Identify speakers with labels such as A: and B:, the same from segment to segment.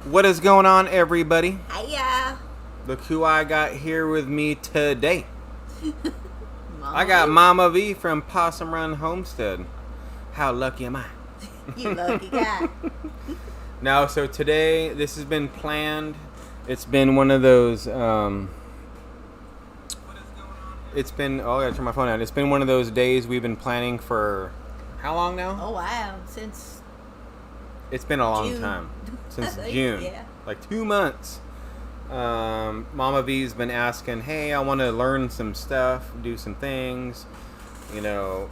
A: What is going on, everybody?
B: Hiya.
A: Look who I got here with me today.
B: Mama
A: I got
B: V.
A: Mama V from Possum Run Homestead. How lucky am I?
B: You lucky guy.
A: Now, so today, this has been planned. It's been one of those, it's been, oh, I gotta turn my phone on. It's been one of those days we've been planning for, how long now?
B: Oh wow, since
A: It's been a long
B: June.
A: time. Since June.
B: Yeah.
A: Like 2 months. Mama V's been asking, hey, I want to learn some stuff, do some things, you know,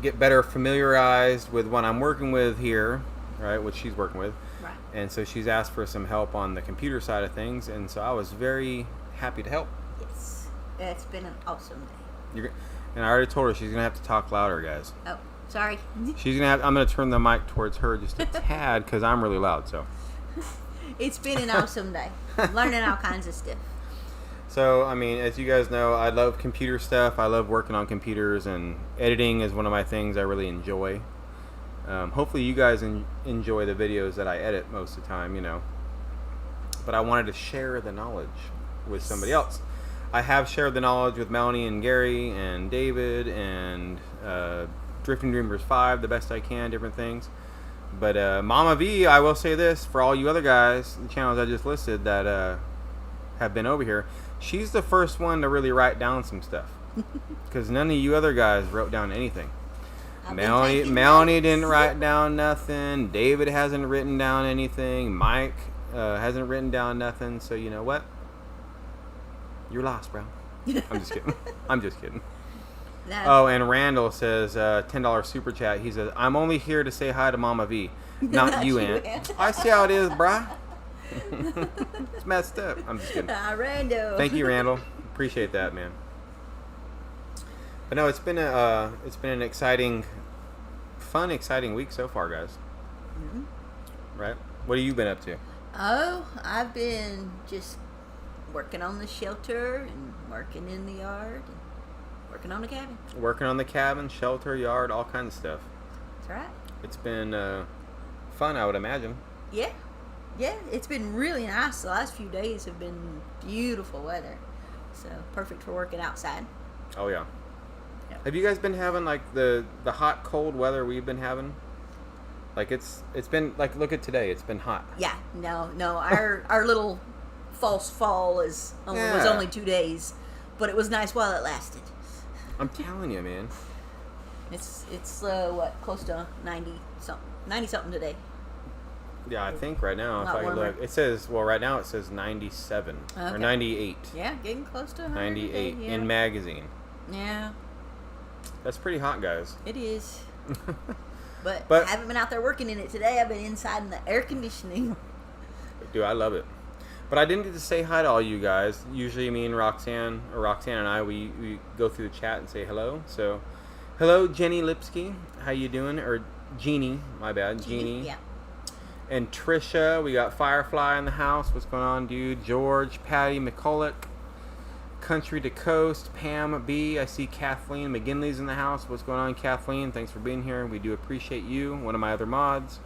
A: get better familiarized with what I'm working with here, right, what she's working with.
B: Right.
A: And so she's asked for some help on the computer side of things, and so I was very happy to help.
B: Yes. It's been an awesome day.
A: And I already told her she's going to have to talk louder, guys.
B: Oh, sorry.
A: She's going to have, I'm going to turn the mic towards her just a tad because I'm really loud, so.
B: It's been an awesome day. Learning all kinds of stuff.
A: So, I mean, as you guys know, I love computer stuff. I love working on computers, and editing is one of my things I really enjoy. Hopefully you guys enjoy the videos that I edit most of the time, you know. But I wanted to share the knowledge with somebody else. I have shared the knowledge with Melanie and Gary and David and Drifting Dreamers 5 the best I can, different things. But Mama V, I will say this, for all you other guys, the channels I just listed that have been over here, she's the first one to really write down some stuff. Because none of you other guys wrote down anything. Melanie didn't write down nothing. David hasn't written down anything. Mike hasn't written down nothing. So you know what? You're lost, bro. I'm just kidding. I'm just kidding.
B: No.
A: Oh, and Randall says, $10 super chat. He says, I'm only here to say hi to Mama V, not you, Aunt. I see how it is, brah. It's messed up. I'm just kidding.
B: Randall.
A: Thank you, Randall. Appreciate that, man. But no, it's been an exciting, fun, exciting week so far, guys.
B: Mm-hmm.
A: Right? What have you been up to?
B: Oh, I've been just working on the shelter and working in the yard and working on the cabin.
A: Working on the cabin, shelter, yard, all kinds of stuff.
B: That's right.
A: It's been fun, I would imagine.
B: Yeah. Yeah, it's been really nice. The last few days have been beautiful weather. So, perfect for working outside.
A: Oh, yeah.
B: Yep.
A: Have you guys been having, like, the hot, cold weather we've been having? Like, it's been, like, look at today. It's been hot.
B: Yeah, no. Our little false fall was only 2 days. But it was nice while it lasted.
A: I'm telling you, man.
B: It's what, close to 90 something today.
A: Yeah, I think right now, if
B: Not
A: I
B: warmer.
A: look, it says, well, right now it says 97 or
B: Okay.
A: 98.
B: Yeah, getting close to 100
A: 98
B: today, yeah.
A: in magazine.
B: Yeah,
A: That's pretty hot, guys.
B: it is. But
A: But-
B: I haven't been out there working in it today. I've been inside in the air conditioning.
A: Dude, I love it. But I didn't get to say hi to all you guys. Usually me and Roxanne and I, we go through the chat and say hello. So, hello, Jenny Lipsky. How you doing? Or Jeannie, my bad. Jeannie.
B: Yeah.
A: And Trisha. We got Firefly in the house. What's going on, dude? George, Patty McCulloch. Country to Coast, Pam B. I see Kathleen McGinley's in the house. What's going on, Kathleen? Thanks for being here. We do appreciate you. One of my other mods.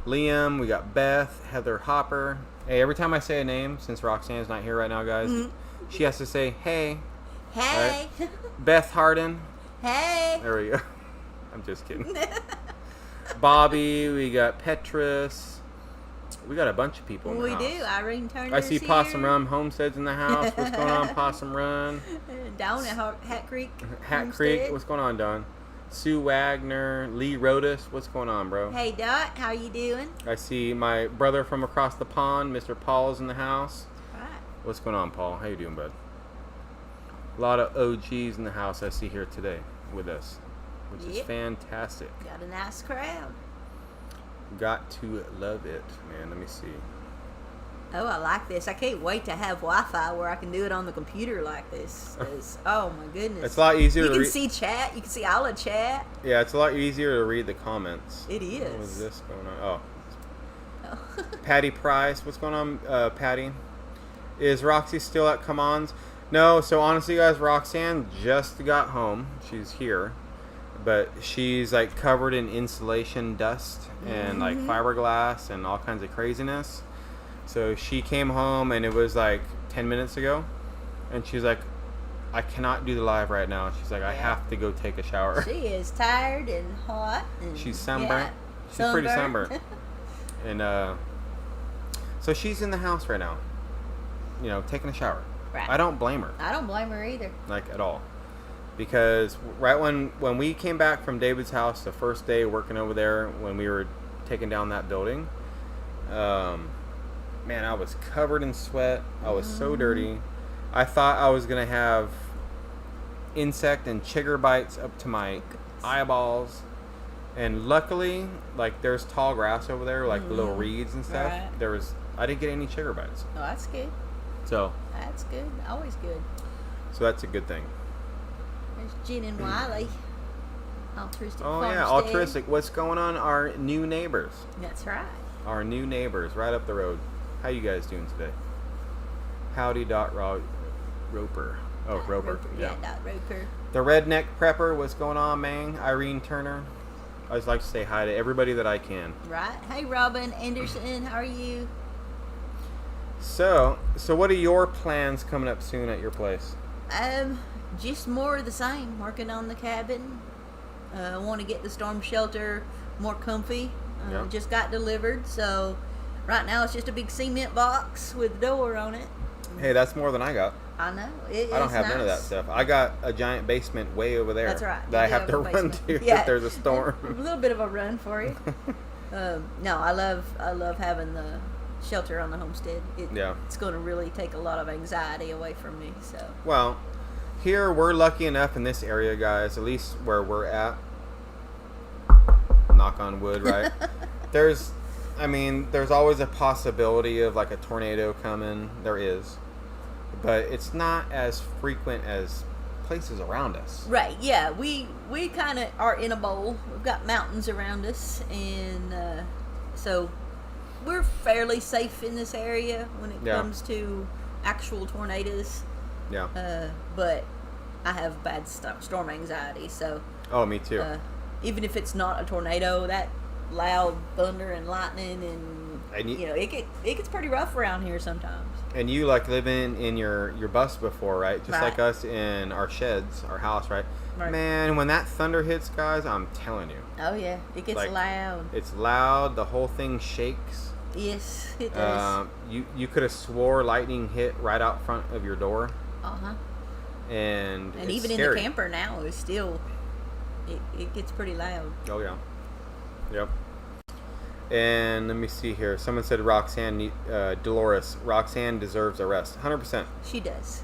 A: Liam, we got Beth, Heather Hopper. Hey, every time I say a name, since Roxanne's not here right now, guys, she has to say, hey.
B: Hey.
A: Right? Beth Harden.
B: Hey.
A: There we go. I'm just kidding. Bobby, we got Petrus. We got a bunch of people in the
B: We
A: house.
B: do. Irene Turner.
A: I see Possum Run Homestead's in the house. What's going on, Possum Run?
B: Down at Hat Creek.
A: Hat
B: Homestead.
A: Creek. What's going on, Don? Sue Wagner, Lee Rodas. What's going on, bro?
B: Hey Dot, how you doing?
A: I see my brother from across the pond, Mr. Paul's in the house.
B: Right.
A: What's going on, Paul? How you doing, bud? A lot of OGs in the house I see here today with us, which is
B: Yep.
A: fantastic.
B: Got a nice crowd.
A: Got to love it, man. Let me see.
B: Oh, I like this. I can't wait to have Wi-Fi where I can do it on the computer like this. 'Cause, oh my goodness.
A: It's a lot easier
B: You
A: to
B: can
A: read.
B: see chat. You can see all the chat.
A: Yeah, it's a lot easier to read the comments.
B: It is.
A: What was this going on? Oh.
B: Oh.
A: Patty Price. What's going on, Patty? Is Roxy still at Commons? No, so honestly, guys, Roxanne just got home. She's here. But she's like covered in insulation dust and like fiberglass and all kinds of craziness. So she came home and it was like 10 minutes ago, and she's like, I cannot do the live right now. She's like, I have to go take a shower.
B: She is tired and hot. And
A: she's sunburnt. She's pretty sunburnt. And so she's in the house right now, you know, taking a shower.
B: Right.
A: I don't blame her.
B: I don't blame her either.
A: Like, at all. Because right when we came back from David's house, the first day working over there, when we were taking down that building, man, I was covered in sweat. I was so dirty. I thought I was going to have insect and chigger bites up to my eyeballs. And luckily, like, there's tall grass over there, like the little reeds and stuff.
B: Right.
A: I didn't get any chigger bites.
B: Oh, that's good.
A: So
B: That's good. Always good.
A: So that's a good thing.
B: There's Jen and Wiley. Altruistic
A: Oh
B: Farmstead.
A: yeah, altruistic. What's going on? Our new neighbors.
B: That's right.
A: Our new neighbors, right up the road. How you guys doing today? Howdy, Roper. Oh, Roper. Yeah.
B: Dot Roper.
A: The redneck prepper. What's going on, man? Irene Turner. I just like to say hi to everybody that I can.
B: Right. Hey, Robin Anderson. How are you?
A: So what are your plans coming up soon at your place?
B: Just more of the same. Working on the cabin. Want to get the storm shelter more comfy.
A: Yeah.
B: Just got delivered, so right now it's just a big cement box with a door on it.
A: Hey, that's more than I got.
B: I know.
A: I don't have none of that stuff. I got a giant basement way over there.
B: That's right.
A: That I have to run to if there's a storm.
B: A little bit of a run for you. No, I love having the shelter on the homestead. It's going to really take a lot of anxiety away from me. So.
A: Well, here we're lucky enough in this area, guys. At least where we're at. Knock on wood, right? There's always a possibility of like a tornado coming. There is. But it's not as frequent as places around us.
B: Right, yeah. We kind of are in a bowl. We've got mountains around us, and so we're fairly safe in this area when it comes to actual tornadoes.
A: Yeah.
B: But I have bad storm anxiety, so...
A: Oh, me too.
B: Even if it's not a tornado, that loud thunder and lightning and it gets pretty rough around here sometimes.
A: And you like living in your bus before, right? Just like us in our sheds, our house, right? Man, when that thunder hits, guys, I'm telling you.
B: Oh yeah, it gets loud.
A: It's loud. The whole thing shakes.
B: Yes, it does.
A: You could have swore lightning hit right out front of your door.
B: Uh-huh.
A: And it's
B: even
A: scary.
B: in the camper now, it's still it gets pretty loud.
A: Oh yeah. Yep. And let me see here. Someone said Roxanne, Dolores, Roxanne deserves arrest. 100%.
B: She does.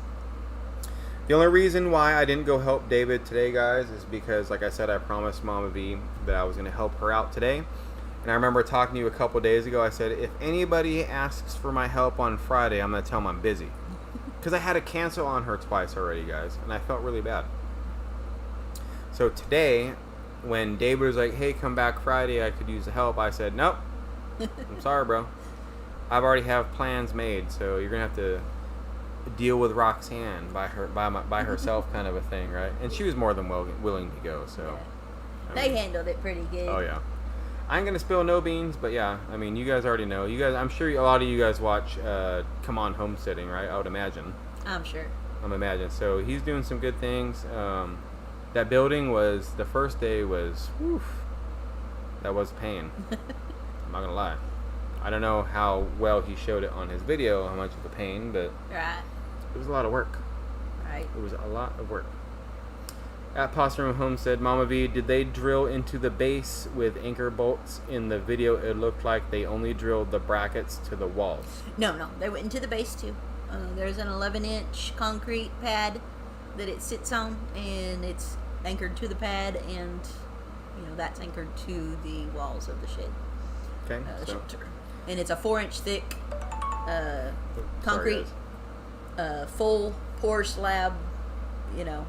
A: The only reason why I didn't go help David today, guys, is because, like I said, I promised Mama V that I was going to help her out today. And I remember talking to you a couple days ago. I said, if anybody asks for my help on Friday, I'm going to tell them I'm busy. Because I had to cancel on her twice already, guys. And I felt really bad. So today, when David was like, hey, come back Friday, I could use the help, I said, nope. I'm sorry, bro. I've already have plans made, so you're going to have to deal with Roxanne by herself kind of a thing, right? And she was more than willing to go, so.
B: Yeah. They handled it pretty good.
A: Oh, yeah. I ain't going to spill no beans, but yeah, I mean, you guys already know. You guys, I'm sure a lot of you guys watch Come On Homesteading, right? I would imagine.
B: I'm sure.
A: So he's doing some good things. That building was, the first day was, whew, that was pain. I'm not going to lie. I don't know how well he showed it on his video, how much of a pain, but it was a lot of work.
B: Right.
A: It was a lot of work. At Possum Run Homestead, Mama V, did they drill into the base with anchor bolts? In the video, it looked like they only drilled the brackets to the walls.
B: No, they went into the base too. There's an 11-inch concrete pad that it sits on, and it's anchored to the pad, and that's anchored to the walls of the shed.
A: Okay.
B: Shelter. And it's a 4-inch thick concrete, full pour slab,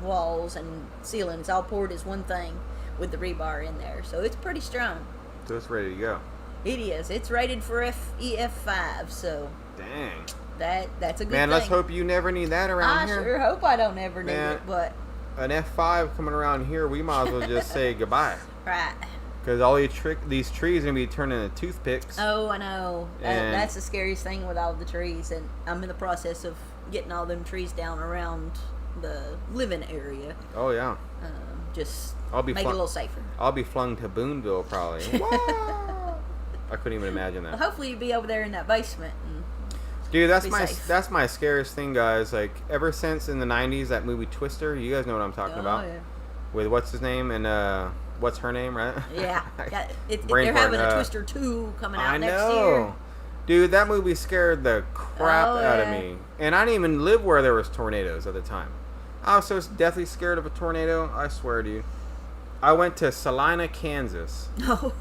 B: walls and ceiling. It's all poured as one thing with the rebar in there, so it's pretty strong.
A: So it's ready to go.
B: It is. It's rated for EF5, so.
A: Dang.
B: That's a good thing.
A: Man, let's hope you never need that around here.
B: I sure hope I don't ever need it, but
A: an F5 coming around here, we might as well just say goodbye.
B: Right.
A: Because all these trees are going to be turned into toothpicks.
B: Oh, I know. That's the scariest thing with all the trees. And I'm in the process of getting all them trees down around the living area.
A: Oh, yeah.
B: Just make it a little safer.
A: I'll be flung to Booneville, probably. I couldn't even imagine that.
B: Well, hopefully you'll be over there in that basement.
A: Dude, that's my scariest thing, guys. Like, ever since in the 90s, that movie Twister, you guys know what I'm talking about.
B: Yeah.
A: With what's his name and what's her name, right?
B: Yeah. They're having a Twister 2 coming out next year.
A: Dude, that movie scared the crap out of me. And I didn't even live where there was tornadoes at the time. I was so deathly scared of a tornado. I swear, dude. I went to Salina, Kansas.
B: Oh.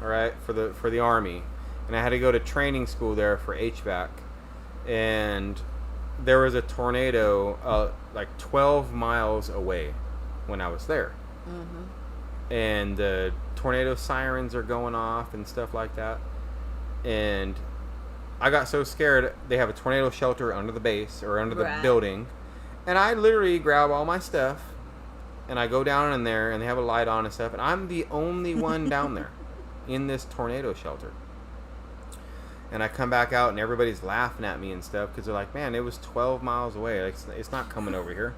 A: All right, for the Army. And I had to go to training school there for HVAC. And there was a tornado like 12 miles away when I was there. Mm-hmm. And the tornado sirens are going off and stuff like that. And I got so scared. They have a tornado shelter under the base or under the building. And I literally grab all my stuff and I go down in there and they have a light on and stuff. And I'm the only one down there in this tornado shelter. And I come back out and everybody's laughing at me and stuff because they're like, man, it was 12 miles away. Like, it's not coming over here.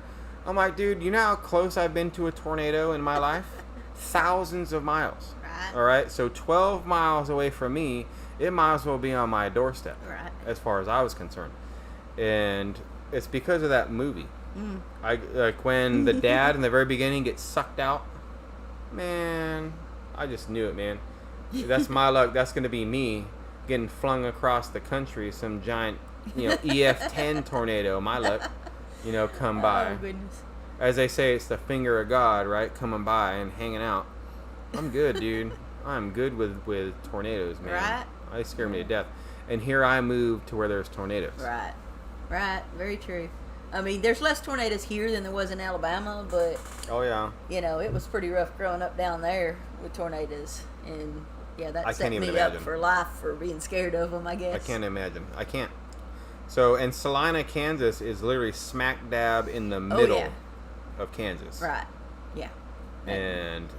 A: I'm like, dude, you know how close I've been to a tornado in my life? Thousands of miles.
B: Right.
A: All right? So 12 miles away from me, it might as well be on my doorstep.
B: Right.
A: As far as I was concerned. And it's because of that movie. Like when the dad in the very beginning gets sucked out. Man, I just knew it, man. That's my luck. That's going to be me getting flung across the country. Some giant, EF10 tornado. My luck, come by.
B: Oh, goodness.
A: As they say, it's the finger of God, right? Coming by and hanging out. I'm good, dude. I'm good with tornadoes, man.
B: Right.
A: They scare me to death. And here I moved to where there's tornadoes.
B: Right. Very true. I mean, there's less tornadoes here than there was in Alabama, but
A: oh yeah,
B: it was pretty rough growing up down there with tornadoes, and that set me up for life for being scared of them, I guess.
A: I can't imagine. I can't. So, and Salina, Kansas is literally smack dab in the middle of Kansas.
B: Right. Yeah.
A: And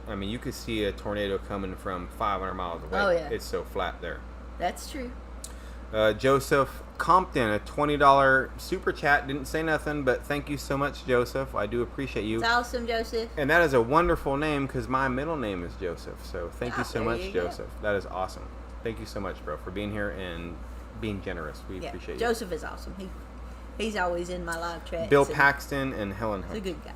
A: I mean, you could see a tornado coming from 500 miles away.
B: Oh yeah.
A: It's so flat there.
B: That's true.
A: Joseph Compton, a $20 super chat. Didn't say nothing, but thank you so much, Joseph. I do appreciate you.
B: It's awesome, Joseph.
A: And that is a wonderful name because my middle name is Joseph. So thank you so much, Joseph. That is awesome. Thank you so much, bro, for being here and being generous. We appreciate you.
B: Joseph is awesome. He's always in my live chat.
A: Bill Paxton and Helen Hunt.
B: He's a good guy.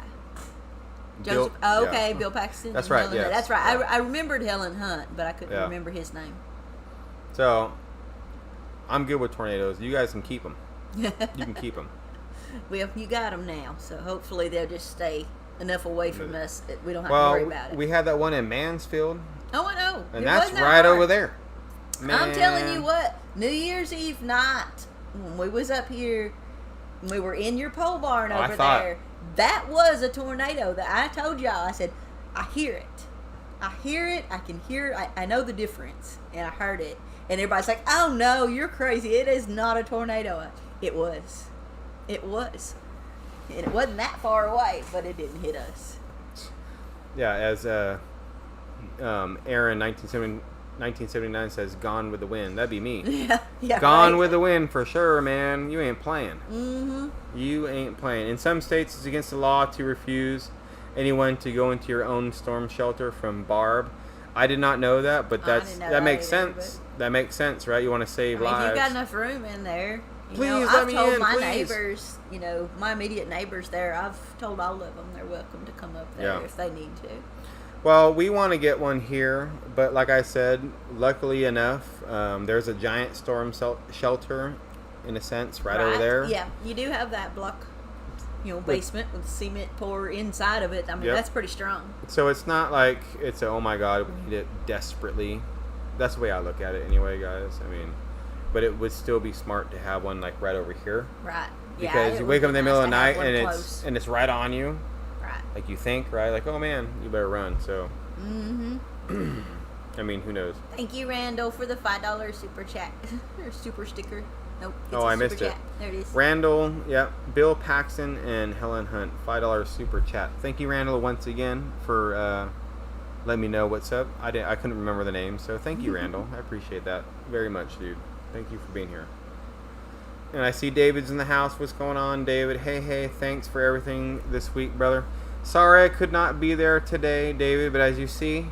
B: Joseph. Okay, Bill Paxton.
A: That's right.
B: Yeah, that's right. I remembered Helen Hunt, but I couldn't remember his name.
A: So, I'm good with tornadoes. You guys can keep them. You can keep them.
B: Well, you got them now, so hopefully they'll just stay enough away from us that we don't have to worry about it.
A: We had that one in Mansfield.
B: Oh, I know.
A: And that's right over there. Man.
B: I'm telling you what, New Year's Eve night, when we was up here, we were in your pole barn over there. That was a tornado that I told y'all. I said, I hear it. I can hear it. I know the difference. And I heard it. And everybody's like, oh no, you're crazy. It is not a tornado. It was. And it wasn't that far away, but it didn't hit us.
A: Yeah, as Aaron 1979 says, Gone with the Wind. That'd be me.
B: Yeah.
A: Gone with the Wind for sure, man. You ain't playing.
B: Mm-hmm.
A: You ain't playing. In some states, it's against the law to refuse anyone to go into your own storm shelter from Barb. I did not know that, but that makes sense. That makes sense, right? You want to save lives.
B: If you've got enough room in there.
A: Please let me in,
B: I've told my
A: please.
B: neighbors, my immediate neighbors there, I've told all of them they're welcome to come up there if they need to.
A: Well, we want to get one here, but like I said, luckily enough, there's a giant storm shelter, in a sense, right over there.
B: Yeah, you do have that block, basement with cement pour inside of it. I mean, that's pretty strong.
A: So it's not like it's oh my God, we need it desperately. That's the way I look at it anyway, guys. I mean, but it would still be smart to have one like right over here.
B: Right.
A: Because you wake up in the middle of the night and it's right on you.
B: Right.
A: Like you think, right? Like, oh man, you better run. So. I mean, who knows?
B: Thank you, Randall, for the $5 super chat or super sticker. Nope.
A: Oh, I missed it.
B: There it is.
A: Randall, yep. Bill Paxton and Helen Hunt, $5 super chat. Thank you, Randall, once again for letting me know what's up. I couldn't remember the name, so thank you, Randall. I appreciate that very much, dude. Thank you for being here. And I see David's in the house. What's going on, David? Hey, thanks for everything this week, brother. Sorry I could not be there today, David, but as you see,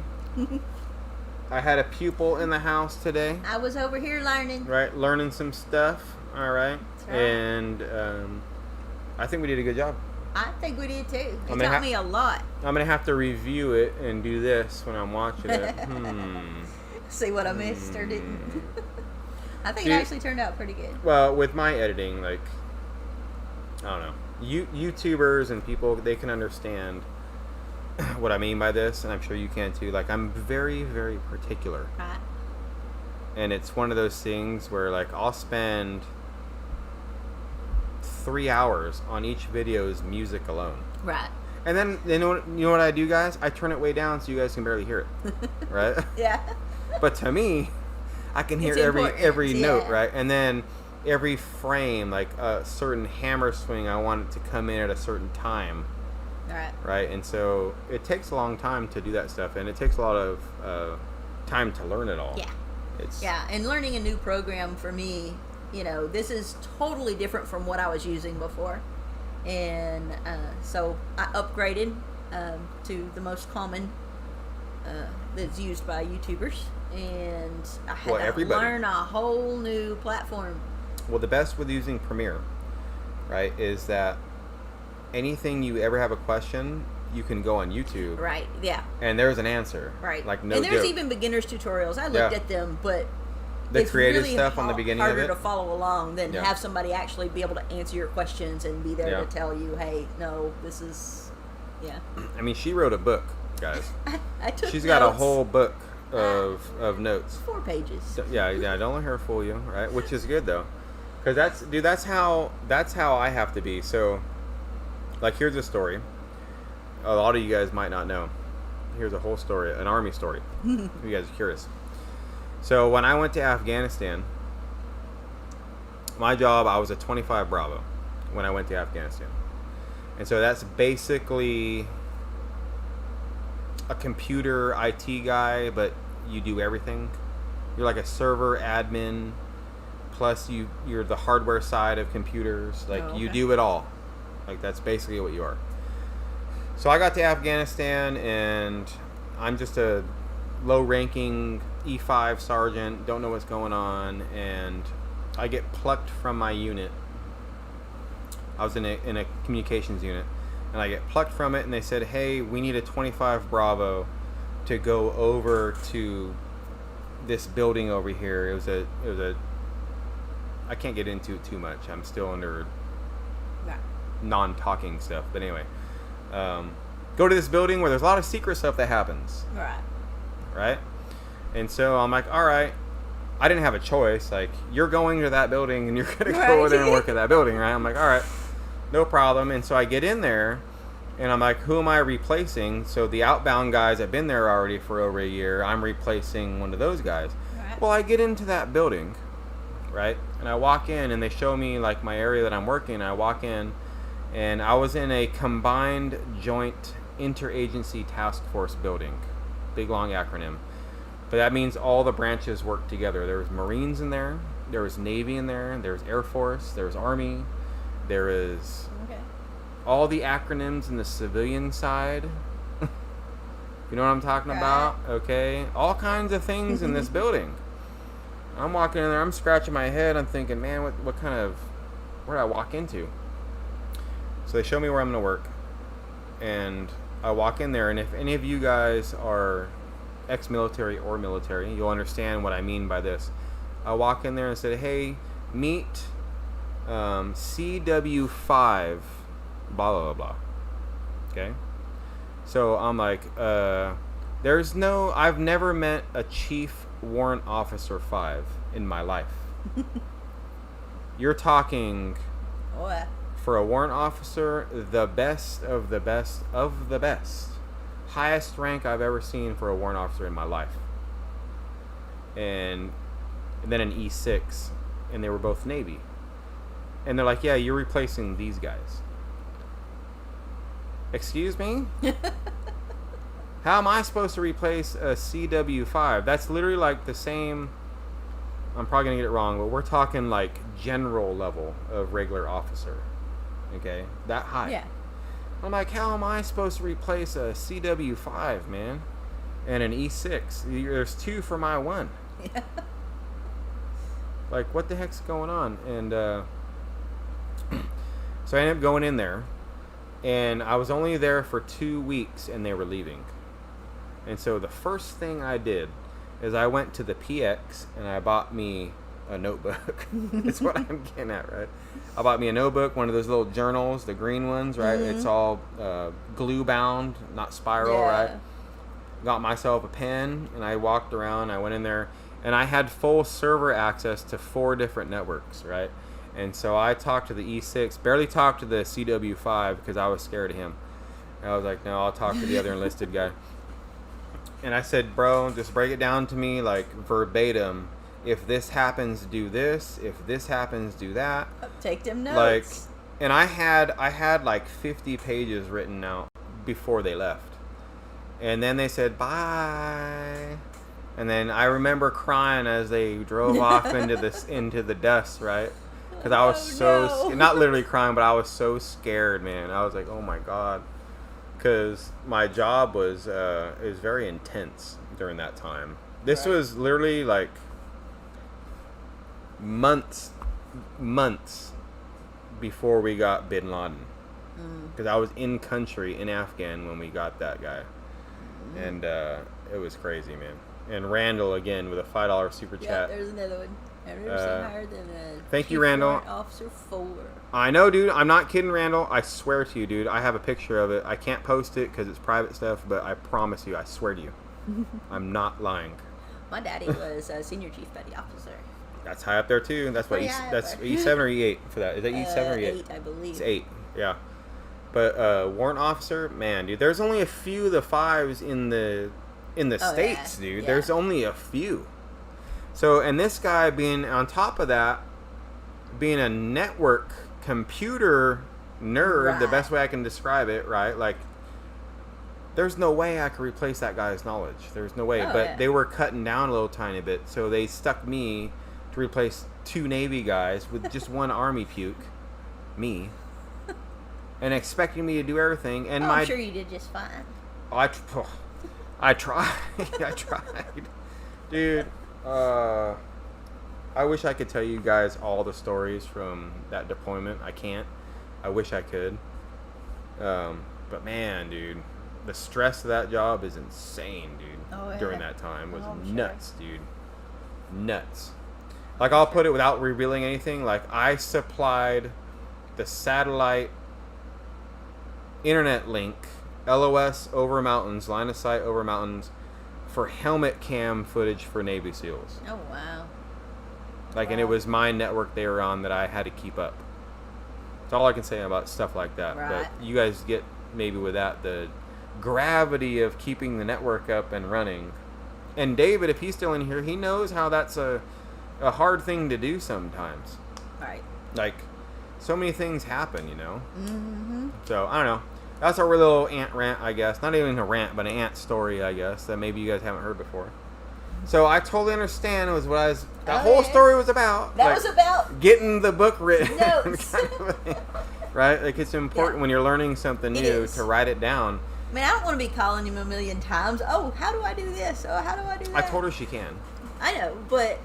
A: I had a pupil in the house today.
B: I was over here learning.
A: Right, learning some stuff. All right.
B: That's right.
A: And I think we did a good job.
B: I think we did too. It taught me a lot.
A: I'm going to have to review it and do this when I'm watching it.
B: See what I missed or didn't. I think it actually turned out pretty good.
A: Well, with my editing, like, I don't know. YouTubers and people, they can understand what I mean by this, and I'm sure you can too. Like, I'm very, very particular.
B: Right.
A: And it's one of those things where, like, I'll spend 3 hours on each video's music alone.
B: Right.
A: And then, you know what I do, guys? I turn it way down so you guys can barely hear it. Right?
B: Yeah.
A: But to me, I can hear every note, right? And then every frame, like a certain hammer swing, I want it to come in at a certain time. Right. And so it takes a long time to do that stuff, and it takes a lot of time to learn it all.
B: Yeah. And learning a new program for me, this is totally different from what I was using before. And so I upgraded to the most common that's used by YouTubers. And I had to learn a whole new platform.
A: Well, the best with using Premiere, right, is that anything you ever have a question, you can go on YouTube.
B: Right, yeah.
A: And there's an answer.
B: Right.
A: Like, no
B: and there's
A: joke.
B: even beginner's tutorials. I looked at them, but
A: the
B: it's
A: creative
B: really
A: stuff on the beginning of it.
B: harder to follow along than have somebody actually be able to answer your questions and be there to tell you, hey, no, this is,
A: I mean, she wrote a book, guys.
B: I took
A: She's
B: notes.
A: got a whole book of notes.
B: 4 pages.
A: Yeah, don't let her fool you, right? Which is good though, because that's how I have to be. So, like, here's a story. A lot of you guys might not know. Here's a whole story, an army story. If you guys are curious. So when I went to Afghanistan, my job, I was a 25 Bravo when I went to Afghanistan, and so that's basically a computer IT guy, but you do everything. You're like a server admin, plus you're the hardware side of computers. Like, you do it all. Like, that's basically what you are. So I got to Afghanistan, and I'm just a low-ranking E5 sergeant, don't know what's going on, and I get plucked from my unit. I was in a communications unit, and I get plucked from it, and they said, hey, we need a 25 Bravo to go over to this building over here. It was a I can't get into it too much. I'm still under non-talking stuff. But anyway, go to this building where there's a lot of secret stuff that happens. Right? And so I'm like, all right. I didn't have a choice. Like, you're going to that building, and you're going to go over there and work at that building, right? I'm like, all right. No problem. And so I get in there, and I'm like, who am I replacing? So the outbound guys have been there already for over a year. I'm replacing one of those guys. Well, I get into that building, right? And I walk in, and they show me, like, my area that I'm working. I walk in, and I was in a combined joint interagency task force building. Big, long acronym. But that means all the branches work together. There was Marines in there. There was Navy in there. There was Air Force. There was Army. There is all the acronyms in the civilian side. You know what I'm talking about? Okay. All kinds of things in this building. I'm walking in there. I'm scratching my head. I'm thinking, man, what kind of... Where did I walk into? So they show me where I'm going to work. And I walk in there. And if any of you guys are ex-military or military, you'll understand what I mean by this. I walk in there and said, hey, meet... CW5 blah blah blah. Okay, so I'm like, I've never met a chief warrant officer 5 in my life. You're talking for a warrant officer, the best of the best of the best, highest rank I've ever seen for a warrant officer in my life. And then an E6. and they were both Navy. And they're like, yeah, you're replacing these guys. Excuse me? How am I supposed to replace a CW5? That's literally like the same. I'm probably going to get it wrong, but we're talking like general level of regular officer. Okay? That high.
B: Yeah.
A: I'm like, how am I supposed to replace a CW5, man? And an E6? There's 2 for my 1.
B: Yeah.
A: Like, what the heck's going on? And so I ended up going in there. And I was only there for 2 weeks, and they were leaving. And so the first thing I did is I went to the PX, and I bought me a notebook. That's what I'm getting at, right? I bought me a notebook, one of those little journals, the green ones, right?
B: Mm-hmm.
A: It's all glue bound, not spiral, right? Got myself a pen, and I walked around. I went in there, and I had full server access to 4 different networks, right? And so I talked to the E6, barely talked to the CW5 because I was scared of him. And I was like, no, I'll talk to the other enlisted guy. And I said, bro, just break it down to me like verbatim. If this happens, do this. If this happens, do that.
B: Take them notes.
A: Like, and I had like 50 pages written out before they left. And then they said, bye. And then I remember crying as they drove off into the dust, right? Because I was not literally crying, but I was so scared, man. I was like, oh my God. Because my job was very intense during that time. This was literally like months before we got Bin Laden. Because I was in country in Afghan when we got that guy. And it was crazy, man. And Randall, again, with a $5 super chat.
B: Yeah, there's another one. I've never seen higher than a
A: thank you, Randall.
B: Warrant Officer 4.
A: I know, dude. I'm not kidding, Randall. I swear to you, dude. I have a picture of it. I can't post it because it's private stuff, but I promise you, I swear to you. I'm not lying.
B: My daddy was a senior chief petty officer.
A: That's high up there, too. That's what that's E7 or E8 for that. Is that E7 or E8?
B: 8, I believe.
A: It's 8, yeah. But warrant officer, man, dude. There's only a few of the 5s in the States, dude. Yeah. There's only a few. So, and this guy being on top of that, being a network computer nerd, the best way I can describe it, right? Like, there's no way I could replace that guy's knowledge. There's no way. But they were cutting down a little tiny bit. So they stuck me to replace 2 Navy guys with just 1 Army puke, me, and expecting me to do everything. And
B: I'm sure you did just fine.
A: I tried. I tried. Dude. I wish I could tell you guys all the stories from that deployment. I can't. I wish I could. But man, dude, the stress of that job is insane, dude. During that time was nuts, dude. Nuts. Like, I'll put it without revealing anything. Like, I supplied the satellite internet link, LOS over mountains, line of sight over mountains, for helmet cam footage for Navy SEALs.
B: Oh, wow.
A: Like, and it was my network they were on that I had to keep up. That's all I can say about stuff like that.
B: Right.
A: But you guys get, maybe with that, the gravity of keeping the network up and running. And David, if he's still in here, he knows how that's a hard thing to do sometimes.
B: Right.
A: Like, so many things happen, you know?
B: Mm-hmm.
A: So, I don't know. That's our little ant rant, I guess. Not even a rant, but an ant story, I guess, that maybe you guys haven't heard before. So I totally understand it was what I was. That whole story was about.
B: That was about
A: getting the book written.
B: Notes.
A: Kind of thing, right? Like, it's important when you're learning something new to write it down.
B: I mean, I don't want to be calling him a million times. Oh, how do I do this? Oh, how do I do that?
A: I told her she can.
B: I know, but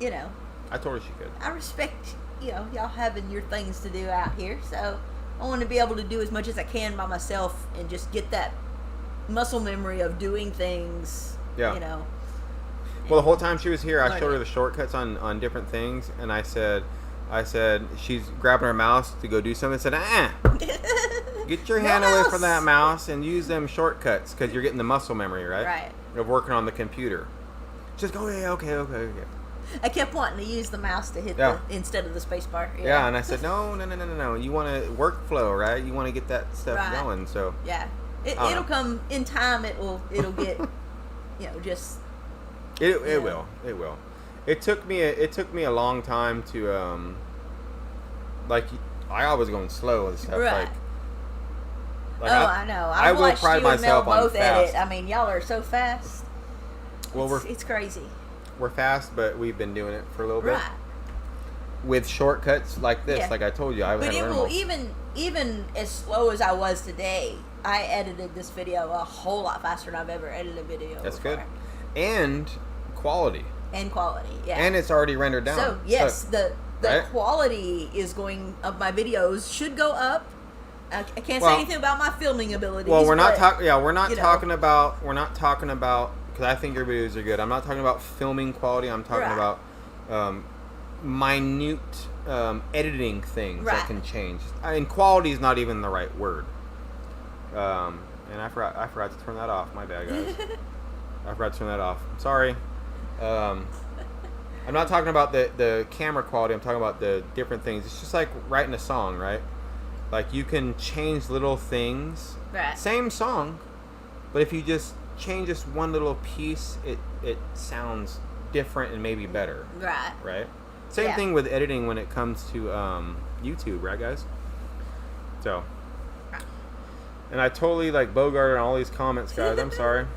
A: I told her she could.
B: I respect y'all having your things to do out here, so I want to be able to do as much as I can by myself and just get that muscle memory of doing things.
A: Yeah. Well, the whole time she was here, I showed her the shortcuts on different things, and I said, she's grabbing her mouse to go do something. I said, get your hand away from that mouse and use them shortcuts, because you're getting the muscle memory, right?
B: Right.
A: Of working on the computer. Just go, okay.
B: I kept wanting to use the mouse to hit instead of the space bar.
A: Yeah, and I said, no. You want to workflow, right? You want to get that stuff going, so.
B: Yeah. It'll come in time. It'll get, just.
A: It will. It took me a long time to like I was going slow and stuff.
B: Right.
A: Like
B: I know.
A: I will
B: watched
A: pride
B: you and Mel
A: myself on
B: both
A: fast.
B: edit. I mean, y'all are so fast.
A: Well,
B: it's crazy.
A: We're fast, but we've been doing it for a little bit.
B: Right.
A: With shortcuts like this, like I told you,
B: But it will even as slow as I was today. I edited this video a whole lot faster than I've ever edited a video.
A: That's
B: before.
A: good, and quality.
B: And quality, yeah.
A: And it's already rendered down.
B: So yes, the
A: right?
B: quality is going of my videos should go up. I can't say anything about my filming abilities.
A: Well, we're not talking. Yeah, we're not
B: you know.
A: talking about. We're not talking about because I think your videos are good. I'm not talking about filming quality. I'm talking about minute editing things that can change. I mean, quality is not even the right word. And I forgot to turn that off. My bad, guys. I forgot to turn that off. I'm sorry. I'm not talking about the camera quality. I'm talking about the different things. It's just like writing a song, right? Like you can change little things.
B: Right.
A: Same song, but if you just change just one little piece, it sounds different and maybe better.
B: Right.
A: Right. Same thing with editing when it comes to YouTube, right, guys? So. And I totally like bogarted on all these comments, guys. I'm sorry.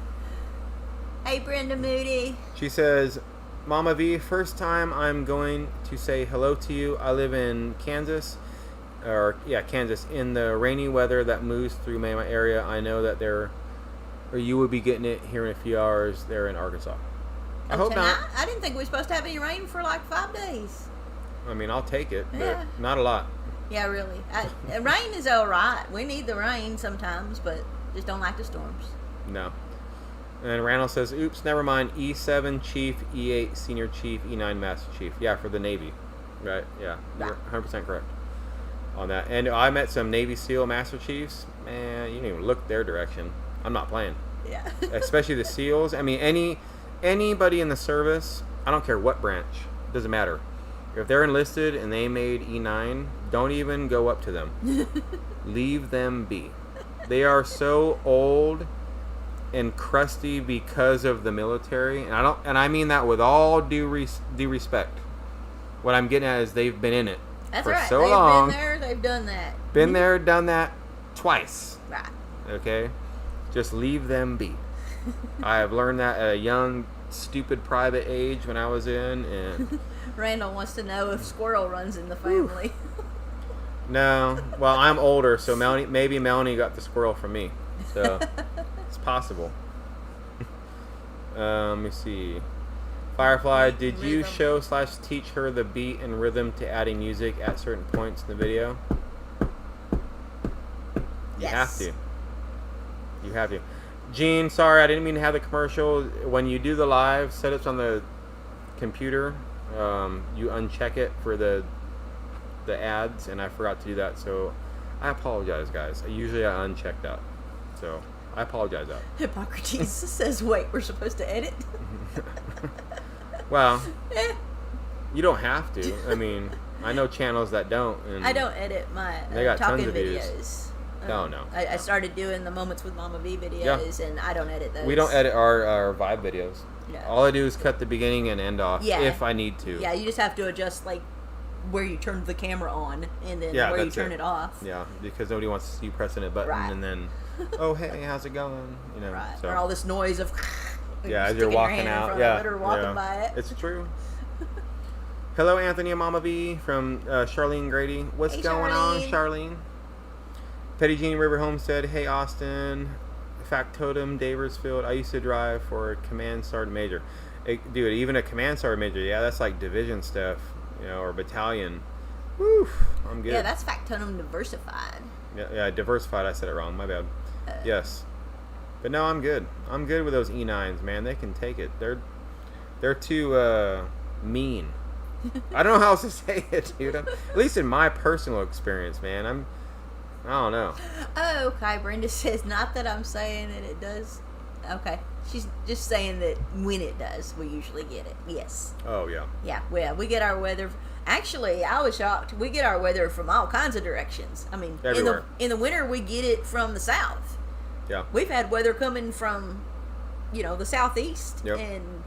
B: Hey, Brenda Moody.
A: She says, Mama V, first time I'm going to say hello to you. I live in Kansas. Kansas. In the rainy weather that moves through my area, I know that you will be getting it here in a few hours there in Arkansas. I hope not.
B: I didn't think we were supposed to have any rain for like 5 days.
A: I mean, I'll take it, but not a lot.
B: Yeah, really. Rain is all right. We need the rain sometimes, but just don't like the storms.
A: No. And Randall says, oops, never mind. E7 Chief, E8 Senior Chief, E9 Master Chief. Yeah, for the Navy. Right, yeah. You're 100% correct on that. And I met some Navy SEAL Master Chiefs. Man, you didn't even look their direction. I'm not playing.
B: Yeah.
A: Especially the SEALs. I mean, anybody in the service, I don't care what branch. Doesn't matter. If they're enlisted and they made E9, don't even go up to them. Leave them be. They are so old and crusty because of the military, and I mean that with all due respect. What I'm getting at is they've been in it for so long.
B: They've been there, they've done that.
A: Been there, done that twice.
B: Right.
A: Okay? Just leave them be. I have learned that at a young, stupid private age when I was in, and
B: Randall wants to know if squirrel runs in the family.
A: No. Well, I'm older, so maybe Melanie got the squirrel from me. So it's possible. Let me see. Firefly, did you show/teach her the beat and rhythm to adding music at certain points in the video? You have to. You have to. Gene, sorry, I didn't mean to have the commercial. When you do the live setups on the computer, you uncheck it for the ads, and I forgot to do that, so I apologize, guys. Usually I uncheck that, so I apologize that.
B: Hippocrates says, wait, we're supposed to edit?
A: Well, you don't have to. I mean, I know channels that don't. And
B: I don't edit my talking videos.
A: No.
B: I started doing the Moments with Mama V videos, and I don't edit those.
A: We don't edit our vibe videos.
B: No.
A: All I do is cut the beginning and end off if I need to.
B: Yeah, you just have to adjust like where you turn the camera on and then where you turn it off.
A: Yeah, because nobody wants to see you pressing a button and then, oh, hey, how's it going? You know,
B: right.
A: So.
B: Or all this noise of
A: as you're walking out.
B: Or walking by it.
A: It's true. Hello, Anthony and Mama V from Charlene Grady. What's going on, Charlene? Petty Jean River Homestead. Hey, Austin. Factotum, Daversfield. I used to drive for a command sergeant major. Dude, even a command sergeant major, that's like division stuff, or battalion. Woo, I'm good.
B: Yeah, that's Factotum Diversified.
A: Yeah, diversified. I said it wrong. My bad. Yes. But no, I'm good. I'm good with those E9s, man. They can take it. They're too mean. I don't know how else to say it, dude. At least in my personal experience, man. I don't know. Oh,
B: okay. Brenda says, not that I'm saying that it does. Okay. She's just saying that when it does, we usually get it. Yes.
A: Oh, yeah.
B: Yeah. Well, we get our weather. Actually, I was shocked. We get our weather from all kinds of directions. I mean,
A: everywhere.
B: In the winter, we get it from the south.
A: Yeah.
B: We've had weather coming from, the southeast.
A: Yep.
B: And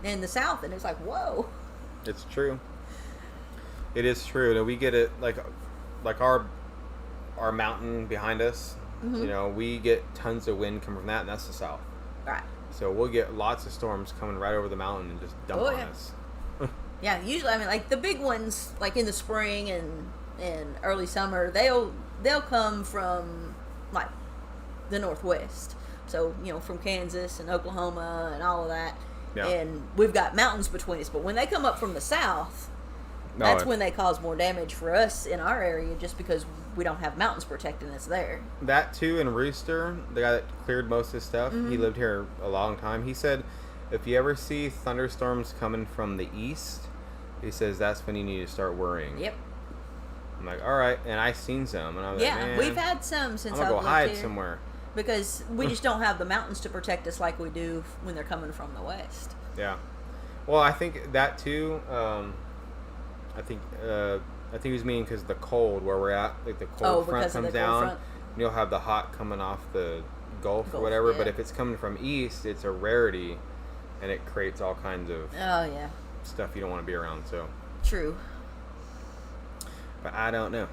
B: in the south, and it's like, whoa.
A: It's true. It is true. That we get it like our mountain behind us.
B: Mm-hmm.
A: You know, we get tons of wind coming from that, and that's the south.
B: Right.
A: So we'll get lots of storms coming right over the mountain and just dump on us.
B: Yeah, usually, I mean, like the big ones, like in the spring and early summer, they'll come from like the northwest. So, you know, from Kansas and Oklahoma and all of that. Yeah. And we've got mountains between us. But when they come up from the south, that's when they cause more damage for us in our area, just because we don't have mountains protecting us there. That
A: too, and Rooster, the guy that cleared most of his stuff, he lived here a long time. He said, if you ever see thunderstorms coming from the east, he says that's when you need to start worrying.
B: Yep.
A: I'm like, all right, and I seen some, and I was like, man,
B: we've had some since
A: I'm gonna go hide somewhere
B: because we just don't have the mountains to protect us like we do when they're coming from the west.
A: Yeah. Well, I think that too. I think he was meaning because the cold where we're at, like the cold front comes down, and you'll have the hot coming off the Gulf or whatever. Yeah. But if it's coming from east, it's a rarity, and it creates all kinds of stuff you don't want to be around. So
B: true.
A: But I don't know.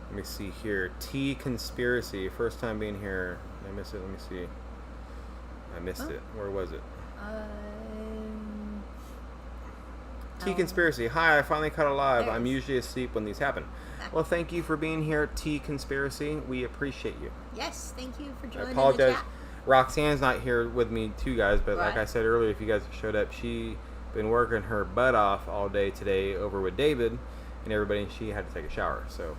A: Let me see here. T Conspiracy. First time being here. I missed it. Let me see. I missed it. Where was it? T Conspiracy. Hi, I finally caught alive. I'm usually asleep when these happen. Well, thank you for being here, T Conspiracy. We appreciate you.
B: Yes, thank you for joining.
A: I apologize. The chat. Roxanne's not here with me too, guys, but like I said earlier, if you guys showed up, she been working her butt off all day today over with David and everybody, and she had to take a shower. So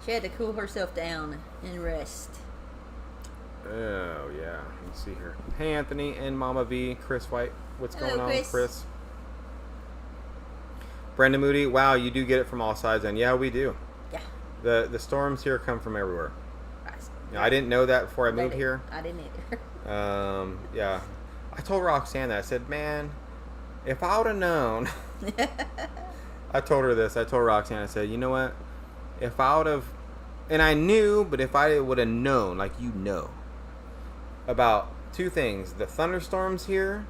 B: she had to cool herself down and rest.
A: Oh yeah, you see her. Hey Anthony and Mama V, Chris White. What's going on, Chris? Brenda Moody, wow, you do get it from all sides, and yeah, we do.
B: Yeah.
A: The storms here come from everywhere. Yeah, I didn't know that before I moved here.
B: I didn't
A: either. Yeah. I told Roxanne that. I said, man, if I would have known. I told her this. I told Roxanne, I said, you know what? If I would have, and I knew, but if I would have known, like you know, about two things, the thunderstorms here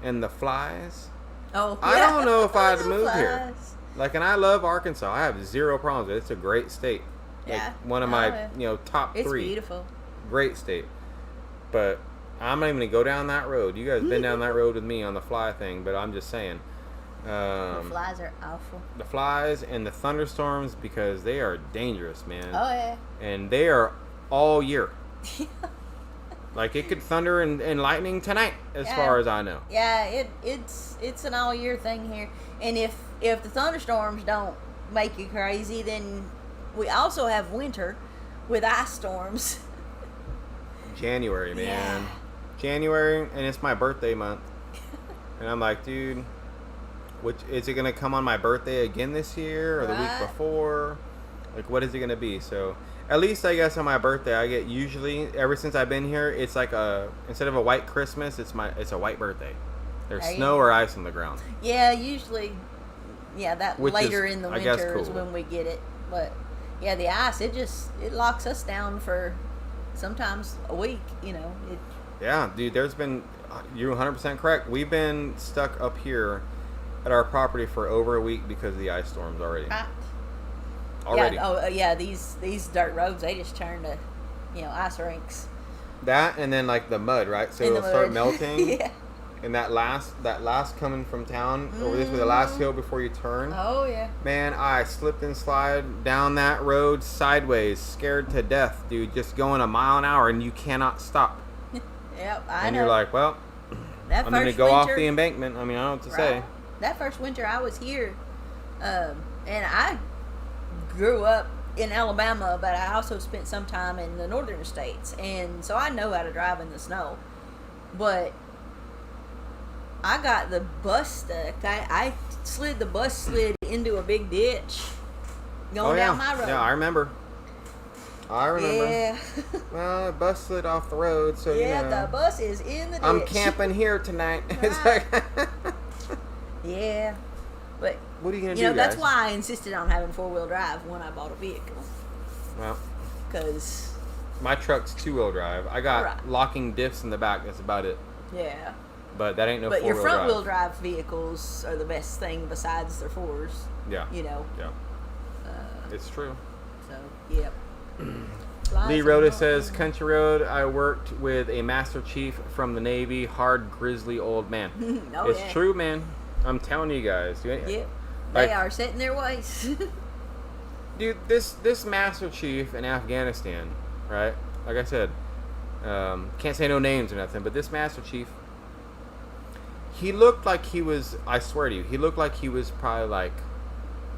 A: and the flies.
B: Oh, yeah.
A: I don't know if I'd moved here. Like, and I love Arkansas. I have zero problems with it. It's a great state. Like, one of my, top 3.
B: It's beautiful.
A: Great state. But I'm not even going to go down that road. You guys been down that road with me on the fly thing, but I'm just saying.
B: The flies are awful.
A: The flies and the thunderstorms, because they are dangerous, man.
B: Oh, yeah.
A: And they are all year. Like, it could thunder and lightning tonight, as far as I know.
B: Yeah, it's an all-year thing here. And if the thunderstorms don't make you crazy, then we also have winter with ice storms.
A: January, man. Yeah. January, and it's my birthday month. And I'm like, dude, which is it going to come on my birthday again this year or the week before? Like, what is it going to be? So, at least I guess on my birthday, I get usually, ever since I've been here, it's like instead of a white Christmas, it's a white birthday. There's snow or ice on the ground.
B: Yeah, usually, that
A: which
B: later
A: is,
B: in the winter is when we get it. But, yeah, the ice, it locks us down for sometimes a week,
A: Yeah, dude, you're 100% correct. We've been stuck up here at our property for over a week because of the ice storms already. Already.
B: Yeah, these dirt roads, they just turn to, ice rinks.
A: That and then like the mud, right? So it'll start melting.
B: Yeah.
A: And that last coming from town over this way, the last hill before you turn.
B: Oh yeah.
A: Man, I slipped and slide down that road sideways, scared to death, dude. Just going a mile an hour and you cannot stop.
B: Yep, I know.
A: And you're like, well, I'm going to go off the embankment. I mean, I don't know what to say.
B: That first winter I was here, and I grew up in Alabama, but I also spent some time in the northern states, and so I know how to drive in the snow. But I got the bus stuck. I slid the bus slid into a big ditch going down my road.
A: Yeah, I remember.
B: Yeah.
A: Well, the bus slid off the road, so
B: the bus is in the ditch.
A: I'm camping here tonight.
B: Yeah. But
A: what are you going to do, guys?
B: That's why I insisted on having 4-wheel drive when I bought a vehicle.
A: Well,
B: because
A: my truck's 2-wheel drive. I got locking diffs in the back. That's about it.
B: Yeah.
A: But that ain't no
B: But your
A: four-wheel
B: front wheel
A: drive.
B: drive vehicles are the best thing besides their fours.
A: Yeah.
B: You know.
A: Yeah. It's true.
B: So, yep.
A: Lee Rhoda says, Country Road, I worked with a Master Chief from the Navy, hard, grizzly old man. It's true, man. I'm telling you guys.
B: Yep. They are set in their ways.
A: Dude, this Master Chief in Afghanistan, right? Like I said, can't say no names or nothing, but this Master Chief, he looked like he was, I swear to you, he looked like he was probably like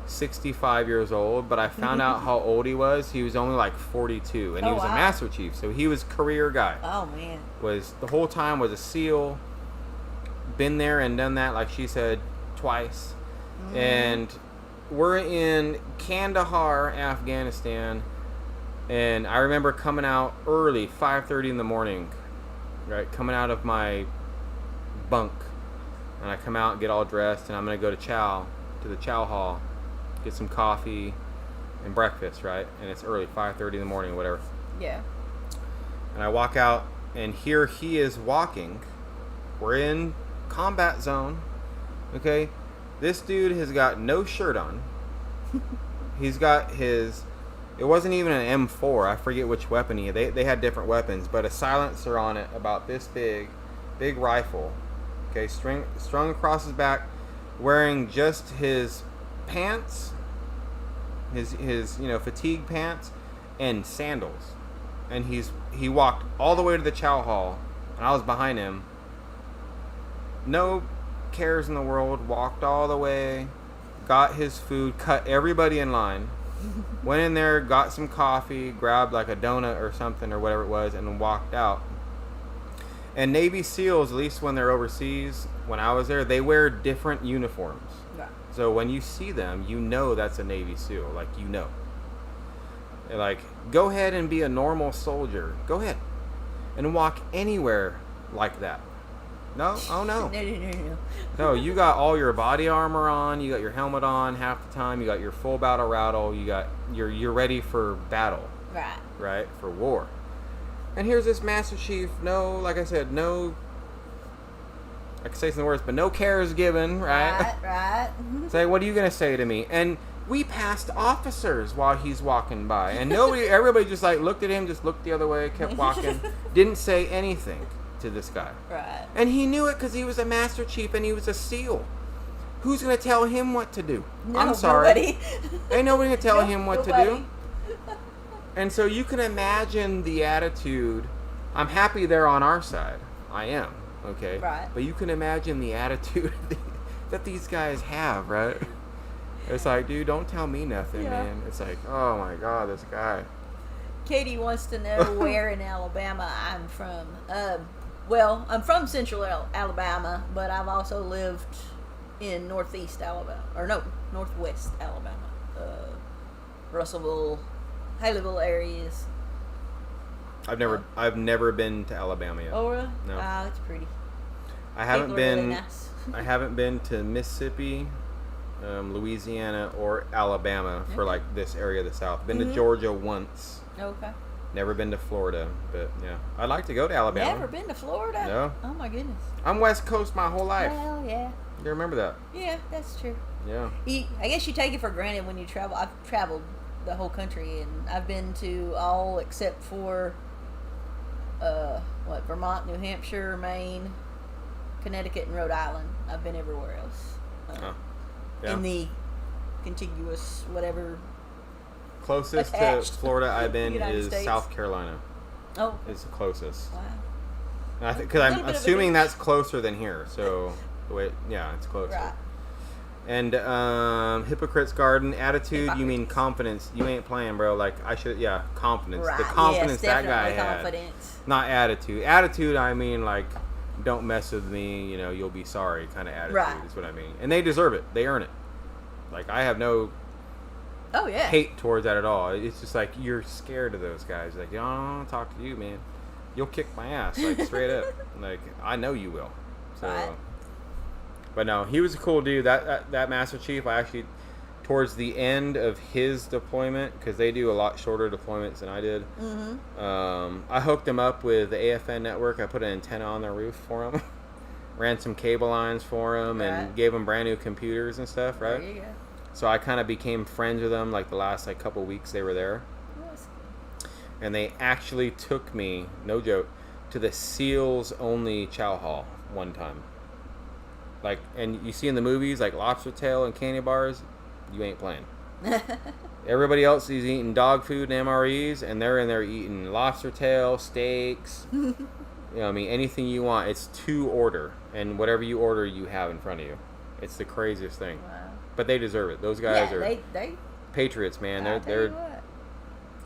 A: 65 years old, but I found out how old he was. He was only like 42, and he was a Master Chief, so he was career guy.
B: Oh, man.
A: Was the whole time was a SEAL, been there and done that, like she said, twice. And we're in Kandahar, Afghanistan, and I remember coming out early, 5:30 in the morning, right, coming out of my bunk, and I come out and get all dressed, and I'm going to go to the chow hall, get some coffee and breakfast, right? And it's early, 5:30 in the morning, whatever.
B: Yeah.
A: And I walk out, and here he is walking. We're in combat zone, okay? This dude has got no shirt on. He's got his, it wasn't even an M4. I forget which weapon he had. They had different weapons, but a silencer on it about this big rifle, okay, strung across his back, wearing just his pants, his fatigue pants and sandals, and he walked all the way to the chow hall, and I was behind him. No cares in the world, walked all the way, got his food, cut everybody in line, went in there, got some coffee, grabbed like a donut or something or whatever it was, and walked out. And Navy SEALs, at least when they're overseas, when I was there, they wear different uniforms.
B: Yeah.
A: So when you see them, you know that's a Navy SEAL. Like, you know. They're like, go ahead and be a normal soldier. Go ahead. And walk anywhere like that. No? Oh, no.
B: No.
A: No, you got all your body armor on. You got your helmet on half the time. You got your full battle rattle. You're ready for battle.
B: Right.
A: Right? For war. And here's this Master Chief. No, like I said, no. I can say some words, but no care is given, right?
B: Right.
A: Say, what are you gonna say to me? And we passed officers while he's walking by, and everybody just like looked at him, just looked the other way, kept walking, didn't say anything to this guy.
B: Right.
A: And he knew it because he was a Master Chief and he was a SEAL. Who's gonna tell him what to do?
B: No,
A: I'm sorry.
B: Nobody.
A: Ain't nobody gonna tell him what
B: nobody.
A: to do. And so you can imagine the attitude. I'm happy they're on our side. I am. Okay.
B: Right.
A: But you can imagine the attitude that these guys have, right? It's like, dude, don't tell me nothing, man. It's like, oh my God, this guy.
B: Katie wants to know where in Alabama I'm from. Well, I'm from Central Alabama, but I've also lived in Northwest Alabama. Russellville, Haleyville areas.
A: I've never been to Alabama yet.
B: Oh, really?
A: No.
B: Ah, it's pretty.
A: I haven't
B: People are
A: been.
B: really nice.
A: I haven't been to Mississippi, Louisiana, or Alabama for like this area of the South. Been to Georgia once.
B: Okay.
A: Never been to Florida, but yeah, I'd like to go to Alabama.
B: Never been to Florida?
A: No.
B: Oh my goodness.
A: I'm West Coast my whole life.
B: Well, yeah.
A: You remember that?
B: Yeah, that's true.
A: Yeah.
B: I guess you take it for granted when you travel. I've traveled the whole country, and I've been to all except for Vermont, New Hampshire, Maine, Connecticut, and Rhode Island. I've been everywhere else.
A: Yeah.
B: In the contiguous whatever.
A: Closest
B: attached
A: to Florida I've been
B: United
A: is
B: States.
A: South Carolina.
B: Oh.
A: It's the closest.
B: Wow.
A: And I think because I'm
B: Little bit of a
A: assuming
B: beach.
A: that's closer than here. So, wait, yeah, it's closer.
B: Right.
A: And Hypocrite's Garden, attitude, you mean
B: Hypocrites.
A: confidence. You ain't playing, bro. Like, confidence.
B: Right.
A: The confidence
B: yes,
A: that guy
B: definitely
A: had.
B: confidence.
A: Not attitude. Attitude, I mean, like, don't mess with me, you'll be sorry kind of attitude
B: Right.
A: is what I mean. And they deserve it. They earn it. Like, I have no
B: Oh yeah.
A: hate towards that at all. It's just like, you're scared of those guys. Like, I don't want to talk to you, man. You'll kick my ass, like, straight up. Like, I know you will. So...
B: Right.
A: But no, he was a cool dude. That Master Chief, I actually, towards the end of his deployment, because they do a lot shorter deployments than I did, I hooked him up with the AFN network. I put an antenna on their roof for him. ran some cable lines for them, and gave them brand new computers and stuff, right?
B: There you go.
A: So I kind of became friends with them like the last like couple weeks they were there. And they actually took me, no joke, to the seals only chow hall one time. Like, and you see in the movies like lobster tail and candy bars, you ain't playing. Everybody else is eating dog food and MREs, and they're in there eating lobster tail, steaks. You know, I mean, anything you want. It's to order, and whatever you order, you have in front of you. It's the craziest thing. Wow. But they deserve it. Those guys are
B: they
A: patriots, man. They're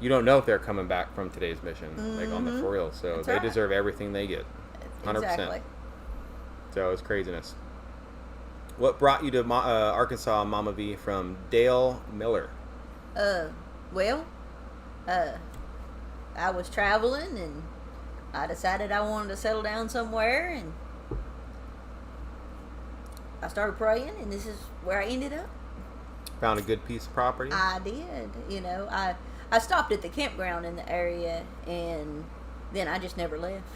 A: you don't know if they're coming back from today's mission, like on the for real. So that's they deserve everything they get, 100%. Exactly. So it's craziness. What brought you to Arkansas, Mama V, from Dale Miller?
B: Well, I was traveling and I decided I wanted to settle down somewhere, and I started praying, and this is where I ended up.
A: Found a good piece of property?
B: I did. You know, I stopped at the campground in the area, and then I just never left.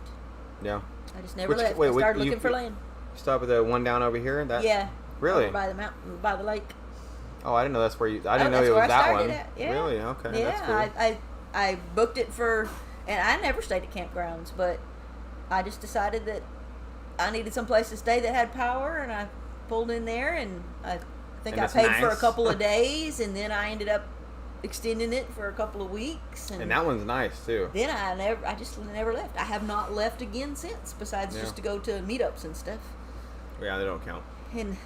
A: Yeah.
B: I just never left. I started looking for land.
A: Stop at the one down over here?
B: Yeah.
A: Really?
B: Over by the mountain, by the lake.
A: Oh, I didn't know that's where you... I didn't know it was that one.
B: Yeah.
A: Really? Okay.
B: Yeah,
A: that's cool.
B: I booked it for... And I never stayed at campgrounds, but I just decided that I needed some place to stay that had power, and I pulled in there, and I think I paid for a couple of days, and then I ended up extending it for a couple of weeks.
A: And that one's nice, too.
B: Then I just never left. I have not left again since, besides just to go to meetups and stuff.
A: Yeah, they don't count.
B: And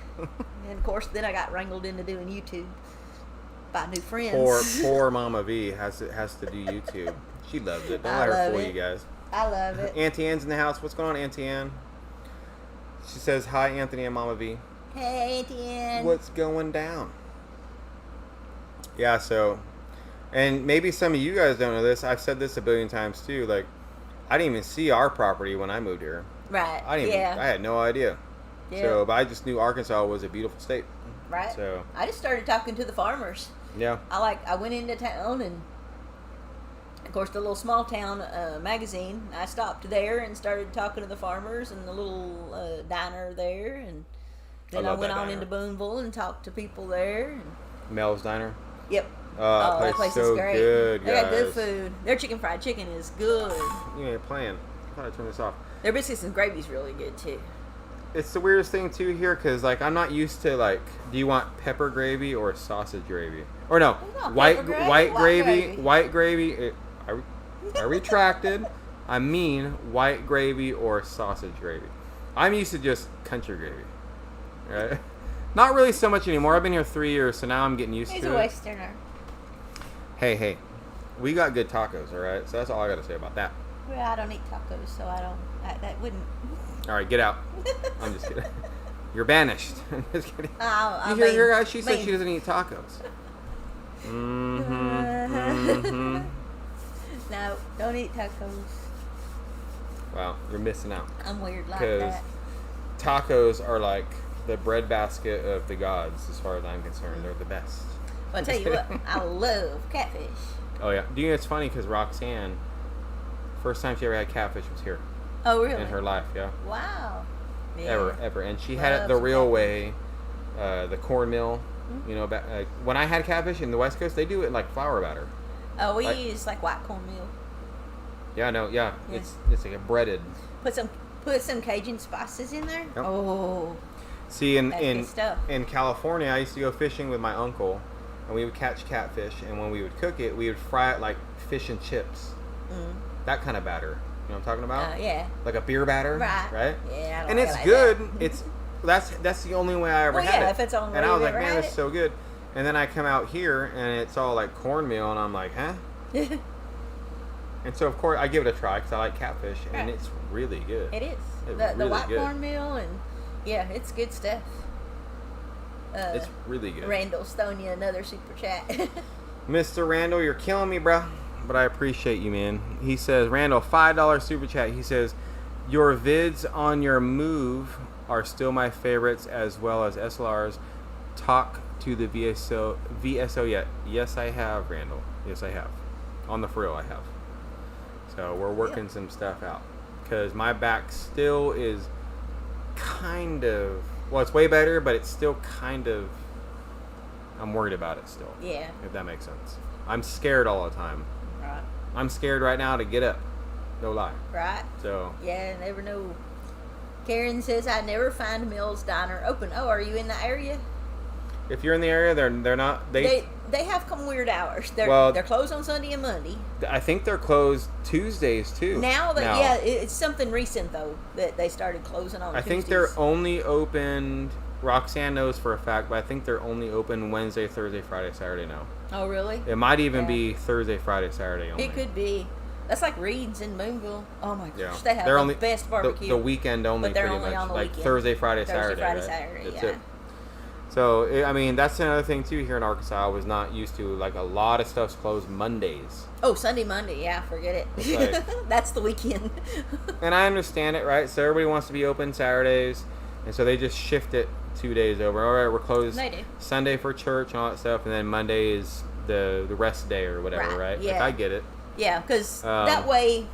B: of course, then I got wrangled into doing YouTube by new friends.
A: Poor Mama V has to do YouTube. She loves it. Don't let her fool you guys.
B: I love it.
A: Auntie Ann's in the house. What's going on, Auntie Ann? She says, hi, Anthony and Mama V.
B: Hey, Auntie Ann.
A: What's going down? Yeah, so, and maybe some of you guys don't know this. I've said this a billion times, too. Like, I didn't even see our property when I moved here.
B: Right.
A: I had no idea. Yeah. So, but I just knew Arkansas was a beautiful state.
B: Right.
A: So
B: I just started talking to the farmers.
A: Yeah.
B: I went into town, and of course the little small town magazine. I stopped there and started talking to the farmers in the little diner there, and then I went on into Booneville and talked to people there. And
A: Mel's Diner.
B: Yep.
A: That place is so great. Good,
B: they got good food. Their fried chicken is good.
A: You ain't playing. I thought I'd turn this off.
B: Their biscuits and gravy's really good too.
A: It's the weirdest thing too here, because like I'm not used to like, do you want pepper gravy or sausage gravy? Or no, white gravy. I retracted. I mean white gravy or sausage gravy. I'm used to just country gravy, right? Not really so much anymore. I've been here 3 years, so now I'm getting used to it.
B: He's a Westerner.
A: Hey, we got good tacos, all right? So that's all I got to say about that.
B: Well, I don't eat tacos, so that wouldn't.
A: All right, get out. I'm just kidding. You're banished. I'm just kidding.
B: You
A: hear your guy? She said she doesn't eat tacos.
B: No, don't eat tacos.
A: Wow, you're missing out.
B: I'm weird like that.
A: Tacos are like the breadbasket of the gods, as far as I'm concerned. They're the best.
B: Well, I'll tell you what, I love catfish.
A: Oh, yeah. Do you know, it's funny because Roxanne, first time she ever had catfish was here.
B: Oh, really?
A: In her life, yeah.
B: Wow. Yeah.
A: Ever. And she had it the real way, the cornmeal. Mm-hmm. You know, when I had catfish in the West Coast, they do it in like flour batter.
B: Oh, we use like white cornmeal.
A: Yeah, no, yeah. It's like a breaded.
B: Put some Cajun spices in there. Yep. Oh.
A: See, in California, I used to go fishing with my uncle, and we would catch catfish, and when we would cook it, we would fry it like fish and chips. Mm. That kind of batter. You know what I'm talking about?
B: Yeah.
A: Like a beer batter, right?
B: Yeah,
A: and it's good. It's that's the only way I ever had it.
B: If it's the only way
A: and I was like,
B: man,
A: that's so good. And then I come out here and it's all like cornmeal, and I'm like, huh? And so of course I give it a try because I like catfish, and it's really good.
B: It is. The white cornmeal, and it's good stuff.
A: It's really good.
B: Randall's throwing you another super chat.
A: Mr. Randall, you're killing me, bro. But I appreciate you, man. He says, Randall, $5 super chat. He says, your vids on your move are still my favorites, as well as SLR's. Talk to the VSO yet? Yes, I have, Randall. Yes, I have. On the frill, I have. So we're working some stuff out, because my back still is kind of, well, it's way better, but it's still kind of, I'm worried about it still.
B: Yeah.
A: If that makes sense. I'm scared all the time.
B: Right.
A: I'm scared right now to get up. No lie.
B: Right.
A: So.
B: Yeah, never know. Karen says, I never find Mills Diner open. Oh, are you in the area?
A: If you're in the area, they're not.
B: They have come weird hours. They're closed on Sunday and Monday.
A: I think they're closed Tuesdays too.
B: Now yeah, it's something recent though that they started closing on.
A: I think they're only opened. Roxanne knows for a fact, but I think they're only open Wednesday, Thursday, Friday, Saturday now.
B: Oh, really?
A: It might even be Thursday, Friday, Saturday only.
B: It could be. That's like Reed's in Booneville. Oh my gosh,
A: Yeah.
B: they have the best barbecue.
A: The weekend only,
B: but they're
A: pretty
B: only
A: much.
B: on the
A: like
B: weekend.
A: Thursday, Friday, Saturday.
B: Friday,
A: right?
B: Saturday,
A: That's
B: yeah.
A: it. So, I mean, that's another thing too here in Arkansas. I was not used to, like, a lot of stuff's closed Mondays.
B: Oh, Sunday, Monday, yeah, forget it.
A: Like,
B: that's the weekend.
A: And I understand it, right? So everybody wants to be open Saturdays, and so they just shift it 2 days over. All right, we're closed Sunday for church and all that stuff, and then Monday is the rest day or whatever, right?
B: Yeah.
A: Like, I get it.
B: Yeah, because that way,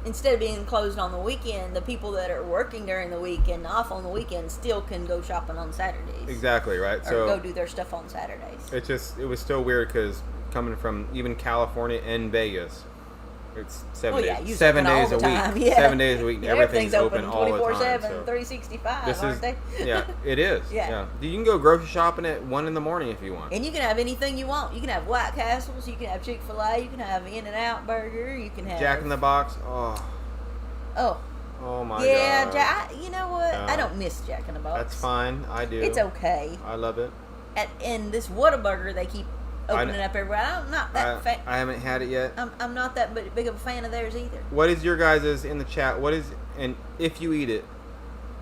B: instead of being closed on the weekend, the people that are working during the week and off on the weekend still can go shopping on Saturdays.
A: Exactly, right?
B: Or go do their stuff on Saturdays.
A: It was still weird because coming from even California and Vegas, it's 7 days. 7 days a week.
B: Yeah.
A: 7 days a week. Everything's open all the time.
B: 24/7, 365, aren't they?
A: Yeah, it is. Yeah. You can go grocery shopping at 1 in the morning if you want.
B: And you can have anything you want. You can have White Castles. You can have Chick-fil-A. You can have In-N-Out Burger. You can have
A: Jack in the Box. Oh my God.
B: Yeah, you know what? I don't miss Jack in the Box.
A: That's fine. I do.
B: It's okay.
A: I love it.
B: And this Whataburger they keep opening up everywhere. I'm not that fan.
A: I haven't had it yet.
B: I'm not that big of a fan of theirs either.
A: What is your guys' in the chat? And if you eat it,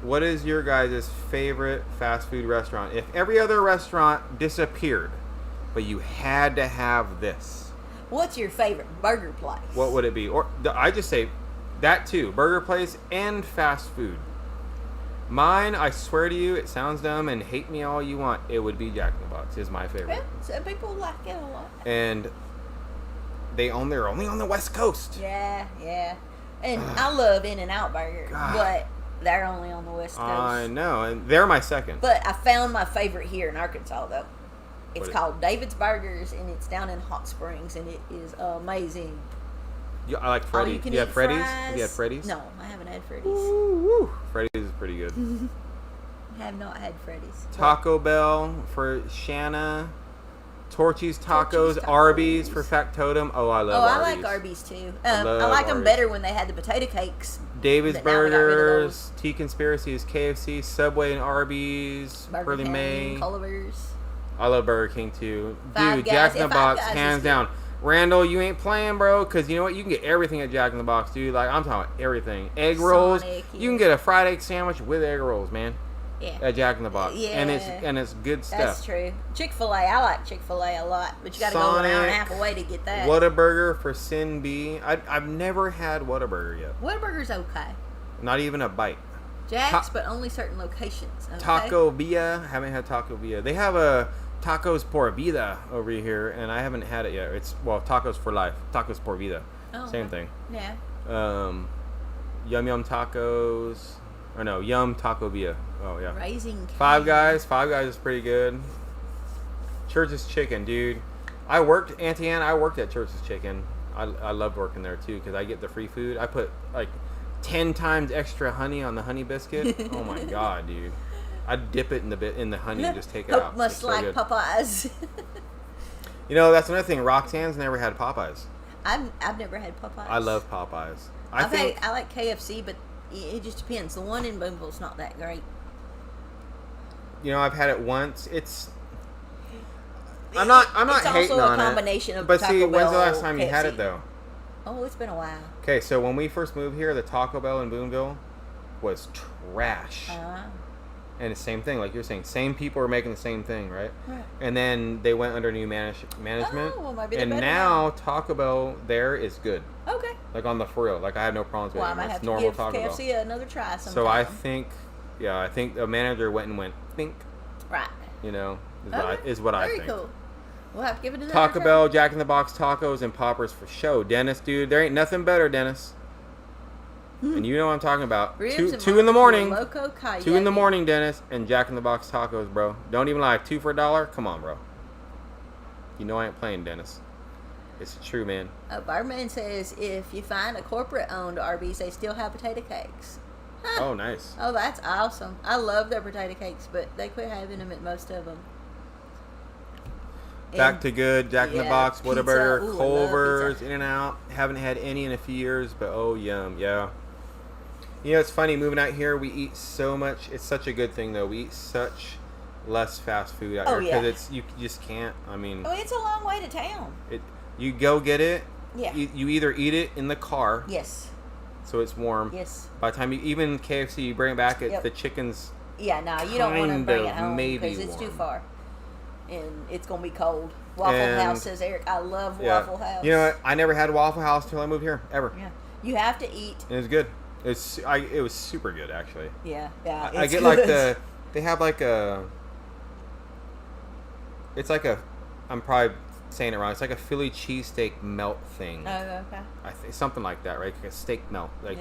A: what is your guys' favorite fast food restaurant? If every other restaurant disappeared, but you had to have this,
B: what's your favorite burger place?
A: what would it be? Or I just say that too, burger place and fast food. Mine, I swear to you, it sounds dumb and hate me all you want. It would be Jack in the Box. Is my favorite.
B: Well, some people like it a lot.
A: And they're only on the West Coast.
B: Yeah. And I love In-N-Out Burger, but they're only on the West Coast.
A: I know, and they're my second.
B: But I found my favorite here in Arkansas, though. It's called David's Burgers, and it's down in Hot Springs, and it is amazing.
A: I like Freddy's. You have Freddy's? Have you had Freddy's?
B: No, I haven't had Freddy's.
A: Woo. Freddy's is pretty good.
B: I have not had Freddy's.
A: Taco Bell for Shanna. Torchy's Tacos. Arby's for Factotum. Oh, I love Arby's.
B: I like Arby's too. I like them better when they had the potato cakes.
A: David's Burgers. T-Conspiracy is KFC. Subway and Arby's.
B: Burger King, Culver's.
A: I love Burger King too.
B: Five
A: Dude,
B: Guys.
A: Jack in the Box, hands down. Randall, you ain't playing, bro, because you know what? You can get everything at Jack in the Box, dude. Like, I'm talking about everything. Egg rolls. You can get a fried egg sandwich with egg rolls, man.
B: Yeah.
A: At Jack in the Box.
B: Yeah.
A: And it's good stuff.
B: That's true. Chick-fil-A, I like Chick-fil-A a lot, but you got to go an hour and a half away to get that.
A: Whataburger for Sin B. I've never had Whataburger yet.
B: Whataburger's okay.
A: Not even a bite.
B: Jack's, but only certain locations. Okay?
A: Taco Villa. Haven't had Taco Villa. They have a Tacos por Vida over here, and I haven't had it yet. It's, Tacos for Life. Tacos por Vida.
B: Oh,
A: Same thing.
B: Yeah.
A: Yum Yum Tacos. Or no, Yum Taco Villa. Oh, yeah.
B: Raising Cane's.
A: Five Guys. Five Guys is pretty good. Church's Chicken, dude. Auntie Ann, I worked at Church's Chicken. I loved working there, too, because I get the free food. I put, 10 times extra honey on the honey biscuit. Oh, my God, dude. I'd dip it in the honey and just take it out.
B: Must like so Popeyes.
A: You know, that's another thing. Roxanne's never had Popeyes.
B: I've never had Popeyes.
A: I love Popeyes. I
B: like KFC, but it just depends. The one in Booneville's not that great.
A: You know, I've had it once. I'm not hating on it.
B: It's also a combination of
A: but
B: Taco
A: see,
B: Bell,
A: when's the last time
B: KFC.
A: you had it though?
B: Oh, it's been a while.
A: Okay, so when we first moved here, the Taco Bell in Booneville was trash. And the same thing, like you're saying, same people are making the same thing, right?
B: Right.
A: And then they went under new management.
B: Oh, well, maybe
A: and now Taco Bell there is good.
B: Okay.
A: Like on the for real, like I have no problems with it.
B: I might have
A: It's
B: to
A: normal
B: give
A: Taco
B: KFC
A: Bell.
B: another try sometime.
A: So I think the manager went think.
B: Right.
A: You know, is what I think.
B: Very cool. We'll have to give it another
A: Taco
B: try.
A: Bell, Jack in the Box tacos, and poppers for show. Dennis, dude, there ain't nothing better, Dennis. And you know what I'm talking about.
B: Ribs
A: Two in the morning.
B: Loco Kayak.
A: 2 in the morning, Dennis, and Jack in the Box tacos, bro. Don't even lie. 2 for $1. Come on, bro. You know I ain't playing, Dennis. It's true, man.
B: Barman says if you find a corporate-owned Arby's, they still have potato cakes. Huh.
A: Oh, nice.
B: Oh, that's awesome. I love their potato cakes, but they quit having them at most of them.
A: Back to good, Jack in the Box, Whataburger,
B: Ooh,
A: Culver's, In-N-Out. Haven't had any in a few years, but oh, yum, yeah. You know, it's funny, moving out here, we eat so much. It's such a good thing, though. We eat such less fast food out here because you just can't. I mean,
B: it's a long way to town.
A: You go get it.
B: Yeah.
A: You either eat it in the car.
B: Yes.
A: So it's warm.
B: Yes.
A: By the time even KFC, you bring it back, the chicken's.
B: Yeah, no, you don't want to bring it home because it's too far. And it's going to be cold. Waffle House, says Eric. I love Waffle House.
A: You know what? I never had Waffle House till I moved here, ever.
B: Yeah. You have to eat.
A: And it was good. It was super good, actually.
B: Yeah.
A: I get good. They have it's like a, I'm probably saying it wrong. It's like a Philly cheesesteak melt thing.
B: Oh, okay.
A: I think something like that, right? Like a steak melt.
B: I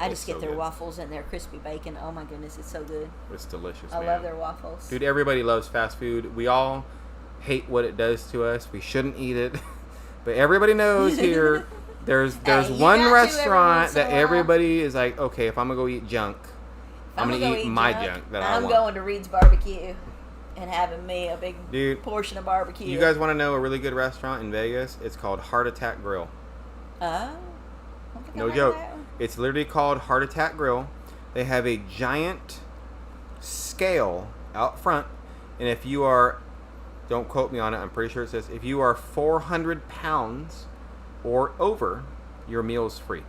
B: just get their waffles and their crispy bacon. Oh my goodness, it's so good.
A: It's delicious.
B: I love their waffles.
A: Dude, everybody loves fast food. We all hate what it does to us. We shouldn't eat it, but everybody knows here. There's one restaurant that everybody is like, okay, if I'm gonna go eat junk, I'm gonna eat my junk that I want.
B: I'm going to Reed's Barbecue and having me a big portion of barbecue.
A: You guys want to know a really good restaurant in Vegas? It's called Heart Attack Grill. No joke. It's literally called Heart Attack Grill. They have a giant scale out front, and if you are, don't quote me on it, I'm pretty sure it says, if you are 400 pounds or over, your meal is free.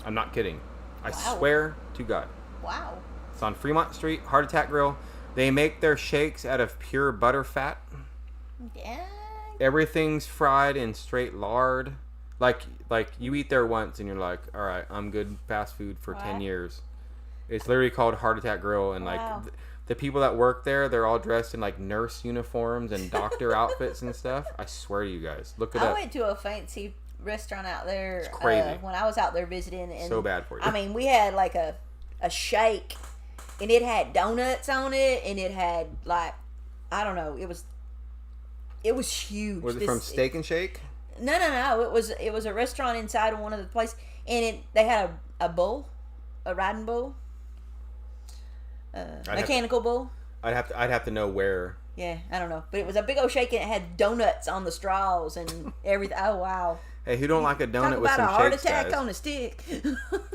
A: I'm not kidding. I swear to God.
B: Wow.
A: It's on Fremont Street, Heart Attack Grill. They make their shakes out of pure butter fat.
B: Yeah.
A: Everything's fried in straight lard. Like you eat there once and you're like, all right, I'm good fast food for 10 years. It's literally called Heart Attack Grill, and the people that work there, they're all dressed in like nurse uniforms and doctor outfits and stuff. I swear to you guys, look it up.
B: I went to a fancy restaurant out there.
A: It's crazy.
B: When I was out there visiting, and
A: so bad for you.
B: I mean, we had like a shake, and it had donuts on it, and it had like, I don't know, it was huge.
A: Was it from Steak and Shake?
B: No. It was a restaurant inside of one of the places, and they had a bull, a riding bull. Mechanical bull.
A: I'd have to know where.
B: Yeah, I don't know, but it was a big old shake and it had donuts on the straws and everything. Oh wow!
A: Hey, who don't like a donut with some shakes? Talk
B: about a heart attack on a stick.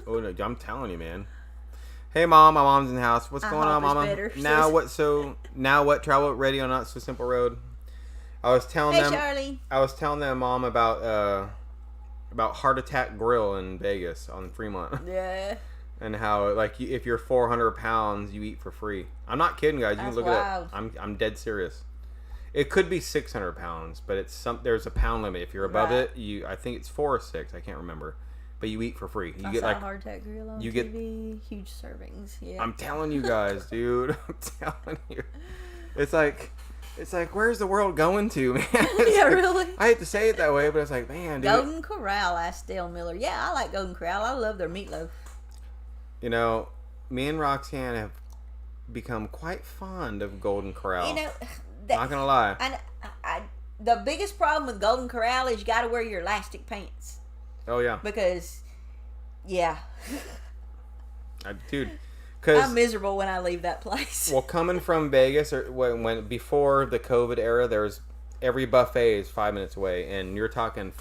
A: Oh no, I'm telling you, man. Hey, Mom, my mom's in the house. What's going on, Mama? Now what? Travel ready on Not So Simple Road. I was telling them.
B: Charlie.
A: I was telling them, Mom, about Heart Attack Grill in Vegas on Fremont.
B: Yeah.
A: And how, like, if you're 400 pounds, you eat for free. I'm not kidding, guys. You can look it up. I'm dead serious. It could be 600 pounds, but there's a pound limit. If you're above it, I think it's 4 or 6. I can't remember. But you eat for free. You get like
B: Heart Attack Grill on TV. Huge servings. Yeah.
A: I'm telling you guys, dude. I'm telling you. It's like, where's the world going to, man?
B: Yeah, really.
A: I hate to say it that way, but it's like, man, dude.
B: Golden Corral, asked Dale Miller. Yeah, I like Golden Corral. I love their meatloaf.
A: You know, me and Roxanne have become quite fond of Golden Corral.
B: You know,
A: not gonna lie.
B: The biggest problem with Golden Corral is you got to wear your elastic pants.
A: Oh yeah.
B: Because, yeah.
A: Dude,
B: I'm miserable when I leave that place.
A: Well, coming from Vegas, or when before the COVID era, every buffet is 5 minutes away, and you're talking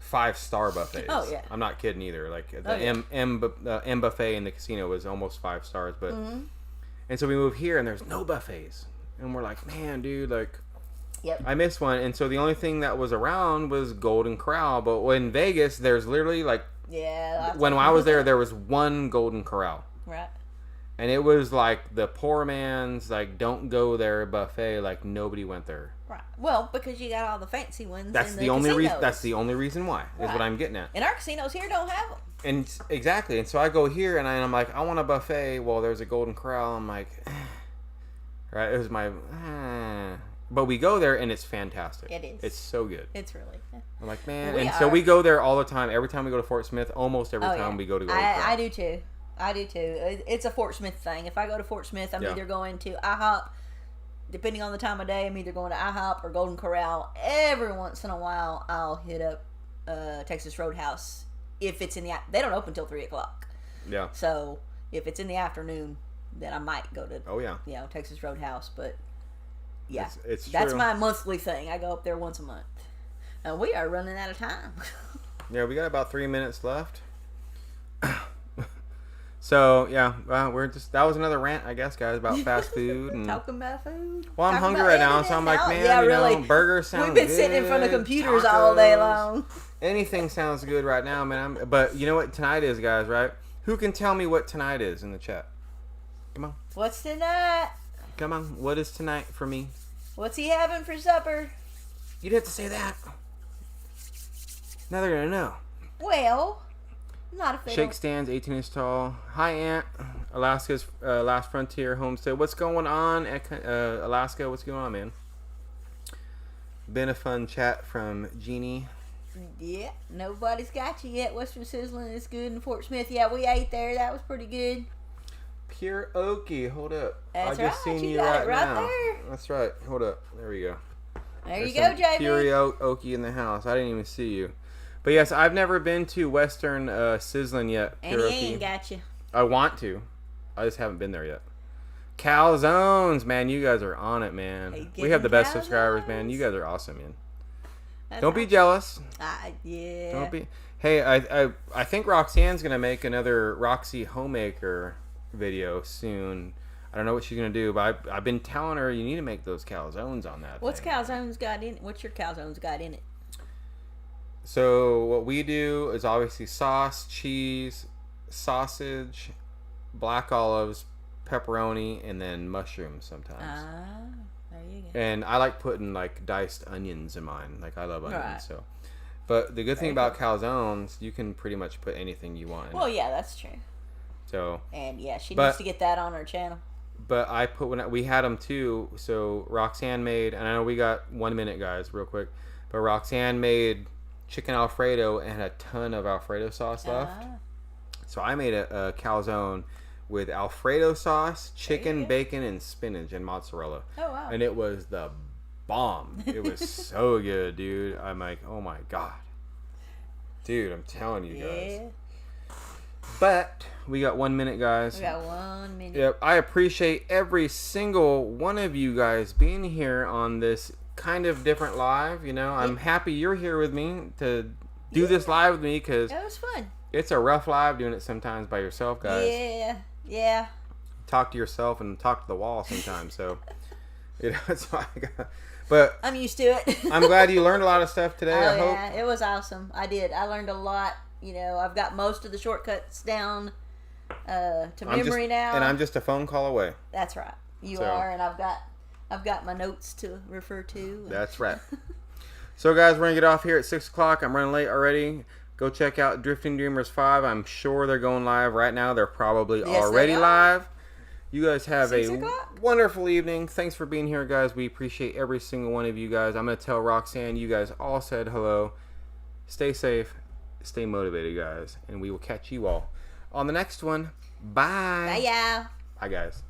A: five-star buffets.
B: Oh yeah.
A: I'm not kidding either. Like the M buffet in the casino was almost 5 stars, but and so we moved here and there's no buffets, and we're like, man, dude, like, I missed one. And so the only thing that was around was Golden Corral, but in Vegas there's literally like, when I was there was one Golden Corral.
B: Right.
A: And it was like the poor man's, like, don't go there buffet. Like, nobody went there.
B: Right. Well, because you got all the fancy ones.
A: That's the only reason. That's the only reason why. Is what I'm getting at.
B: And our casinos here don't have them.
A: And exactly. And so I go here and I'm like, I want a buffet. Well, there's a Golden Corral. I'm like, right. It was my, But we go there and it's fantastic.
B: It is.
A: It's so good.
B: It's really good.
A: I'm like, man. So we go there all the time. Every time we go to Fort Smith, almost every time we go to
B: I do too. It's a Fort Smith thing. If I go to Fort Smith, I'm either going to IHOP. Depending on the time of day, I'm either going to IHOP or Golden Corral. Every once in a while, I'll hit up Texas Roadhouse. If it's in the... They don't open till 3 o'clock.
A: Yeah.
B: So, if it's in the afternoon, then I might go to... Texas Roadhouse. But, yeah.
A: It's
B: that's
A: true.
B: my monthly thing. I go up there once a month. And we are running out of time.
A: Yeah, we got about 3 minutes left. So yeah, that was another rant, I guess, guys, about fast food and
B: talking about food.
A: Well, I'm hungry right now, so I'm like, man, really. Burgers sound good.
B: We've been sitting in front of computers all day long.
A: Anything sounds good right now, man. But you know what tonight is, guys, right? Who can tell me what tonight is in the chat? Come on.
B: What's tonight?
A: Come on. What is tonight for me?
B: What's he having for supper?
A: You'd have to say that. Now they're gonna know.
B: Well. Not if they
A: Shake
B: don't.
A: stands, 18 inch tall. Hi, Aunt. Alaska's last frontier homestead. What's going on, Alaska? What's going on, man? Been a fun chat from Jeannie.
B: Yeah, nobody's got you yet. Western Sizzling is good in Fort Smith. Yeah, we ate there. That was pretty good.
A: Pure Okie. Hold up.
B: That's
A: I just
B: right.
A: seen
B: You got it right
A: now.
B: there.
A: That's right. Hold up. There we go.
B: There's you go, Jamie.
A: Pure Okie in the house. I didn't even see you. But yes, I've never been to Western Sizzling yet.
B: And he ain't got you.
A: I want to. I just haven't been there yet. Calzones, man. You guys are on it, man. We have the best subscribers, man. You guys are awesome, man. Don't be jealous.
B: Yeah.
A: Don't be. Hey, I think Roxanne's going to make another Roxy Homemaker video soon. I don't know what she's going to do, but I've been telling her you need to make those calzones on that
B: What's
A: thing.
B: calzones got in it? What's your calzones got in it?
A: So what we do is obviously sauce, cheese, sausage, black olives, pepperoni, and then mushrooms sometimes.
B: There you go.
A: And I like putting like diced onions in mine. Like I love onions. So, but the good thing about calzones, you can pretty much put anything you want in
B: Well,
A: it.
B: yeah, that's true.
A: So.
B: And yeah, she needs to get that on her channel.
A: But I put we had them too. So Roxanne made, and I know we got 1 minute, guys, real quick. But Roxanne made chicken Alfredo and a ton of Alfredo sauce left. So I made a calzone with Alfredo sauce, chicken, bacon, and spinach and mozzarella.
B: Oh, wow.
A: And it was the bomb. It was so good, dude. I'm like, oh my God. Dude, I'm telling you guys. But we got 1 minute, guys.
B: We got 1 minute.
A: Yep. I appreciate every single one of you guys being here on this kind of different live. You know, I'm happy you're here with me to do this live with me because
B: it was fun.
A: It's a rough live doing it sometimes by yourself, guys.
B: Yeah.
A: Talk to yourself and talk to the wall sometimes. So, you know, that's why I got. But
B: I'm used to it.
A: I'm glad you learned a lot of stuff today. I hope.
B: Yeah, it was awesome. I did. I learned a lot. You know, I've got most of the shortcuts down to memory now.
A: And I'm just a phone call away.
B: That's right. You are, and I've got my notes to refer to.
A: That's right. So, guys, we're going to get off here at 6 o'clock. I'm running late already. Go check out Drifting Dreamers 5. I'm sure they're going live right now. They're probably already live. You guys have a wonderful evening. Thanks for being here, guys. We appreciate every single one of you guys. I'm going to tell Roxanne you guys all said hello. Stay safe. Stay motivated, guys. And we will catch you all on the next one. Bye.
B: Bye, y'all.
A: Bye, guys.